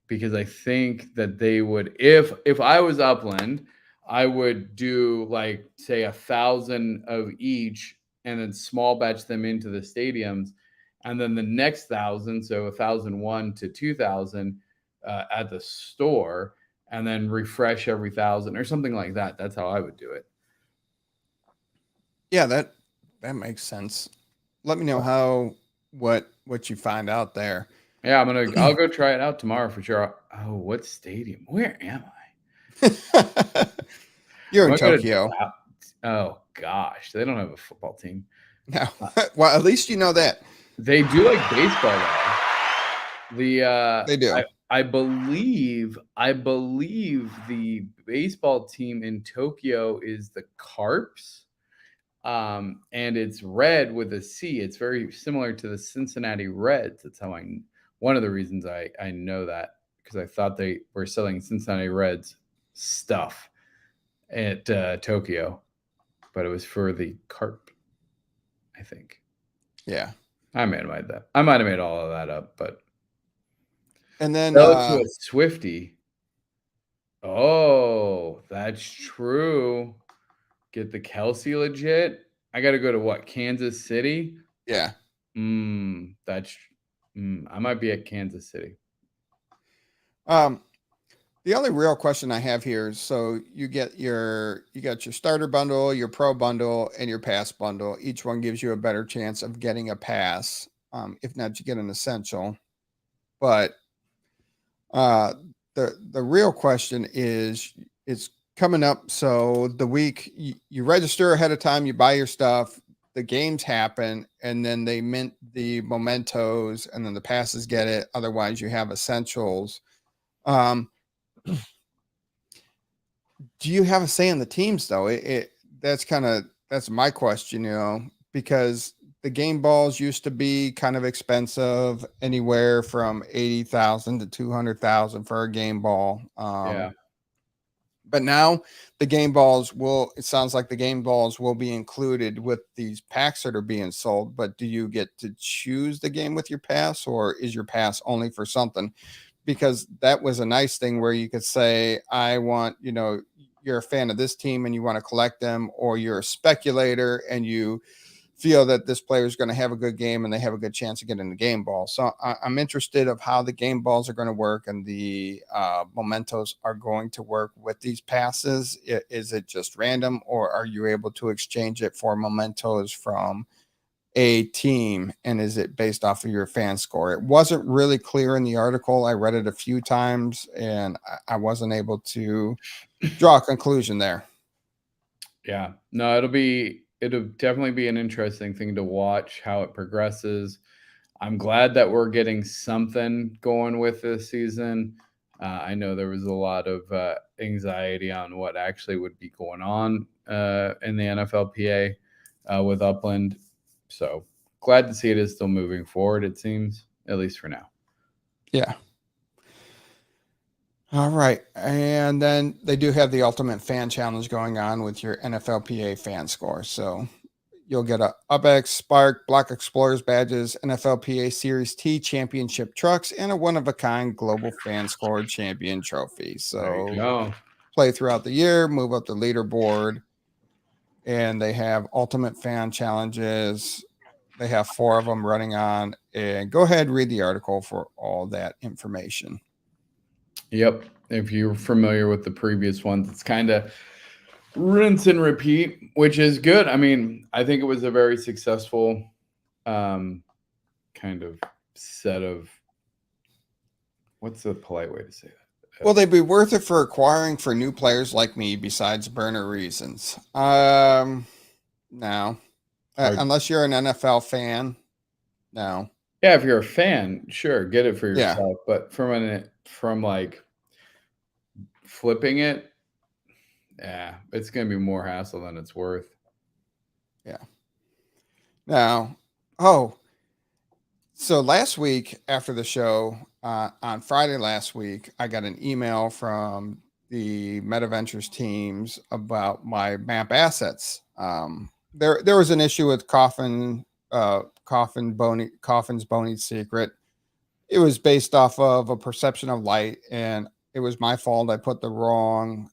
because I think that they would, if I was Upland, I would do like, say 1,000 of each and then small batch them into the stadiums. And then the next 1,000, so 1,001 to 2,000 at the store, and then refresh every 1,000 or something like that. That's how I would do it. Yeah, that makes sense. Let me know what you find out there. Yeah, I'll go try it out tomorrow for sure. Oh, what stadium? Where am I? You're in Tokyo. Oh gosh, they don't have a football team. No. Well, at least you know that. They do like baseball though. They do. I believe the baseball team in Tokyo is the Carps. And it's red with a C. It's very similar to the Cincinnati Reds. That's how one of the reasons I know that, because I thought they were selling Cincinnati Reds stuff at Tokyo, but it was for the Carp, I think. Yeah. I might have made all of that up, but. And then to a Swifty. Oh, that's true. Get the Kelsey legit. I got to go to what? Kansas City? Yeah. I might be at Kansas City. The only real question I have here is, so you got your starter bundle, your pro bundle, and your pass bundle. Each one gives you a better chance of getting a pass. If not, you get an essential. But the real question is, it's coming up. So the week you register ahead of time, you buy your stuff, the games happen, and then they mint the mementos, and then the passes get it. Otherwise, you have essentials. Do you have a say in the teams though? That's my question, because the game balls used to be kind of expensive, anywhere from 80,000 to 200,000 for a game ball. Yeah. But now it sounds like the game balls will be included with these packs that are being sold. But do you get to choose the game with your pass, or is your pass only for something? Because that was a nice thing where you could say, I want, you're a fan of this team and you want to collect them, or you're a speculator and you feel that this player is going to have a good game and they have a good chance of getting the game ball. So I'm interested of how the game balls are going to work, and the mementos are going to work with these passes. Is it just random, or are you able to exchange it for mementos from a team, and is it based off of your fan score? It wasn't really clear in the article. I read it a few times and I wasn't able to draw a conclusion there. Yeah, no, it'll definitely be an interesting thing to watch how it progresses. I'm glad that we're getting something going with this season. I know there was a lot of anxiety on what actually would be going on in the NFLPA with Upland. So glad to see it is still moving forward, it seems, at least for now. Yeah. All right. And then they do have the Ultimate Fan Challenge going on with your NFLPA fan score. So you'll get a UPX, Spark, Block Explorers badges, NFLPA Series T championship trucks, and a one-of-a-kind Global Fan Score champion trophy. So play throughout the year, move up the leaderboard, and they have Ultimate Fan Challenges. They have 4 of them running on, and go ahead and read the article for all that information. Yep. If you're familiar with the previous ones, it's kind of rinse and repeat, which is good. I mean, I think it was a very successful kind of set of, what's the polite way to say that? Will they be worth it for acquiring for new players like me besides burner reasons? No. Unless you're an NFL fan, no. Yeah, if you're a fan, sure, get it for yourself. Yeah. But from like flipping it, yeah, it's going to be more hassle than it's worth. Yeah. Now, so last week after the show, on Friday last week, I got an email from the MetaVentures teams about my map assets. There was an issue with Coffin's Bony Secret. It was based off of a perception of light, and it was my fault. I put the wrong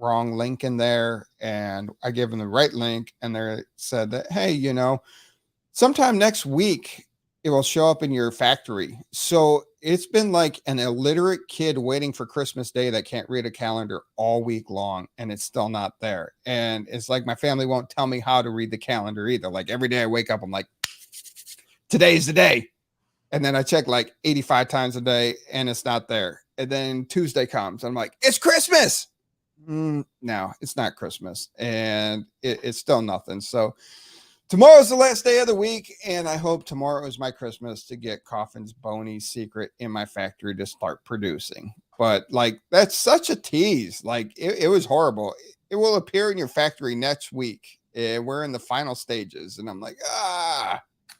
link in there, and I gave them the right link, and they said that, hey, sometime next week it will show up in your factory. So it's been like an illiterate kid waiting for Christmas Day that can't read a calendar all week long, and it's still not there. And it's like my family won't tell me how to read the calendar either. Like every day I wake up, I'm like, today's the day. And then I check like 85 times a day and it's not there. And then Tuesday comes and I'm like, it's Christmas. No, it's not Christmas. And it's still nothing. So tomorrow's the last day of the week, and I hope tomorrow is my Christmas to get Coffin's Bony Secret in my factory to start producing. But like, that's such a tease. Like it was horrible. It will appear in your factory next week. We're in the final stages, and I'm like,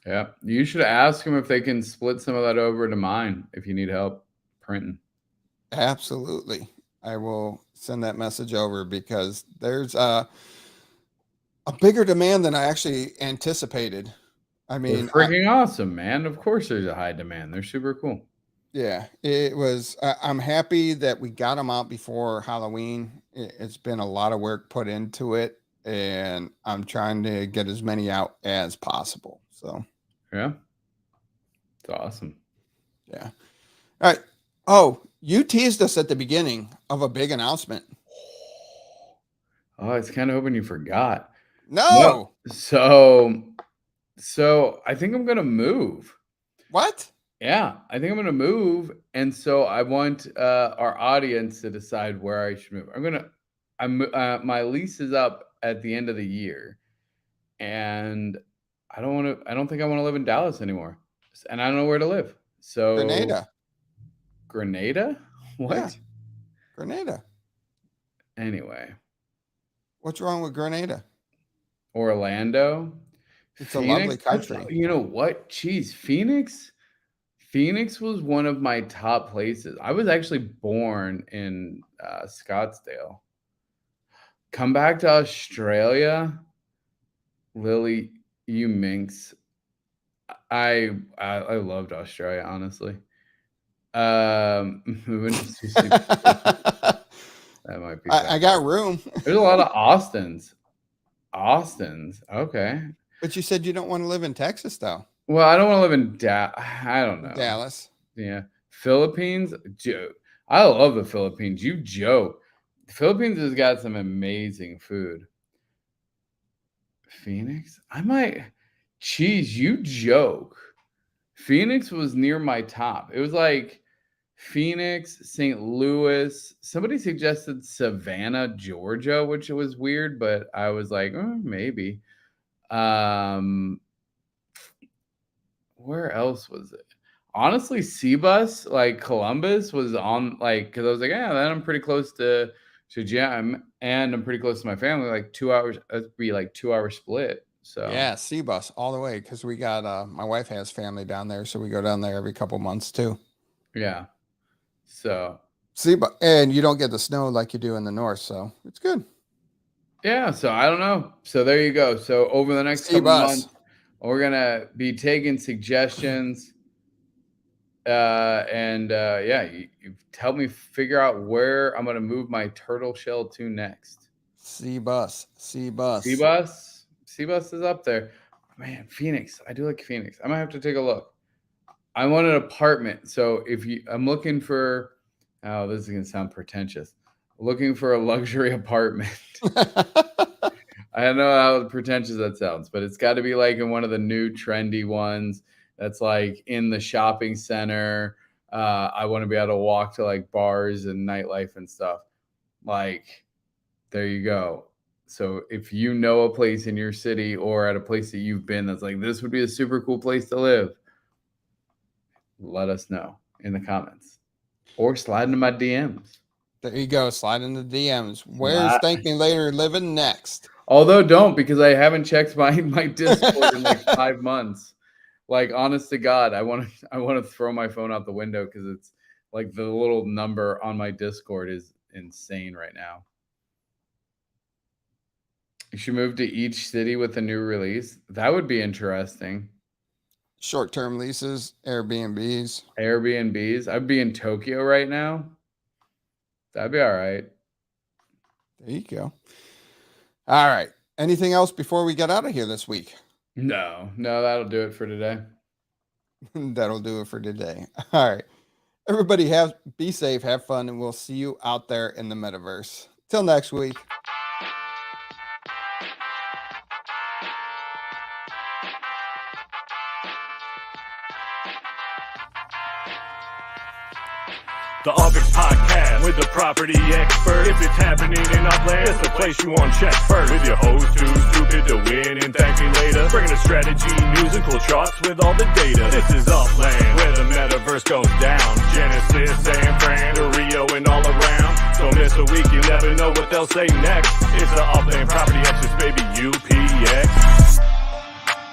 Yeah, you should ask them if they can split some of that over to mine if you need help printing. Absolutely. I will send that message over because there's a bigger demand than I actually anticipated. I mean, they're freaking awesome, man. Of course there's a high demand. They're super cool. Yeah, it was. I'm happy that we got them out before Halloween. It's been a lot of work put into it, and I'm trying to get as many out as possible. So, yeah, it's awesome. Yeah. All right. Oh, You teased us at the beginning of a big announcement. Oh, I was kind of hoping you forgot. No. So I think I'm gonna move. What? Yeah, I think I'm gonna move, and so I want our audience to decide where I should move. My lease is up at the end of the year, and I don't think I want to live in Dallas anymore, and I don't know where to live. So Grenada? What? Yeah. Grenada. Anyway, what's wrong with Grenada? Orlando. It's Phoenix, a lovely country. You know what? Geez, Phoenix was one of my top places. I was actually born in Scottsdale. Come back to Australia, Lily, you minx. I loved Australia, honestly. Moving to that might be. I got room. There's a lot of Austins. Okay. But you said you don't want to live in Texas, though. Well, I don't want to live in I don't know. Dallas. Yeah. Philippines. I love the Philippines. You joke. The Philippines has got some amazing food. Phoenix? You joke. Phoenix was near my top. It was like Phoenix, St. Louis. Somebody suggested Savannah, Georgia, which was weird, but I was like, maybe. Where else was it? Honestly, Cbus, like Columbus, was on, like, because I was like, then I'm pretty close to Jam, and I'm pretty close to my family. Like 2 hours, that'd be like 2 hour split. So yeah, Cbus all the way, because we got my wife has family down there, so we go down there every couple months too. Yeah. So Cbus, and you don't get the snow like you do in the north, so it's good. Yeah, so I don't know. So there you go. So over the next couple months, we're gonna be taking suggestions. You've helped me figure out where I'm gonna move my turtle shell to next. Cbus is up there. Man, Phoenix. I do like Phoenix. I might have to take a look. I want an apartment. So I'm looking for, this is gonna sound pretentious. Looking for a luxury apartment. I don't know how pretentious that sounds, but it's got to be like in one of the new trendy ones that's like in the shopping center. I want to be able to walk to like bars and nightlife and stuff. Like, there you go. So if you know a place in your city or at a place that you've been that's like, this would be a super cool place to live, let us know in the comments or slide into my DMs. There you go. Slide in the DMs. Where's ThankMeLater living next? Although don't, because I haven't checked my Discord in like 5 months. Like, honest to God, I want to throw my phone out the window because it's like the little number on my Discord is insane right now. You should move to each city with a new release. That would be interesting. Short-term leases, Airbnbs. I'd be in Tokyo right now. That'd be all right. There you go. All right. Anything else before we get out of here this week? No, that'll do it for today. That'll do it for today. All right. Everybody be safe, have fun, and we'll see you out there in the metaverse. Till next week. The UPX Podcast with the property expert. If it's happening in Upland, it's the place you want to check first. With your host too stupid to win and thank me later. Bringing the strategy, news, and cool charts with all the data. This is Upland, where the metaverse goes down. Genesis, San Fran, to Rio, and all around. Don't miss a week, you never know what they'll say next. It's the Upland Property Experts, baby.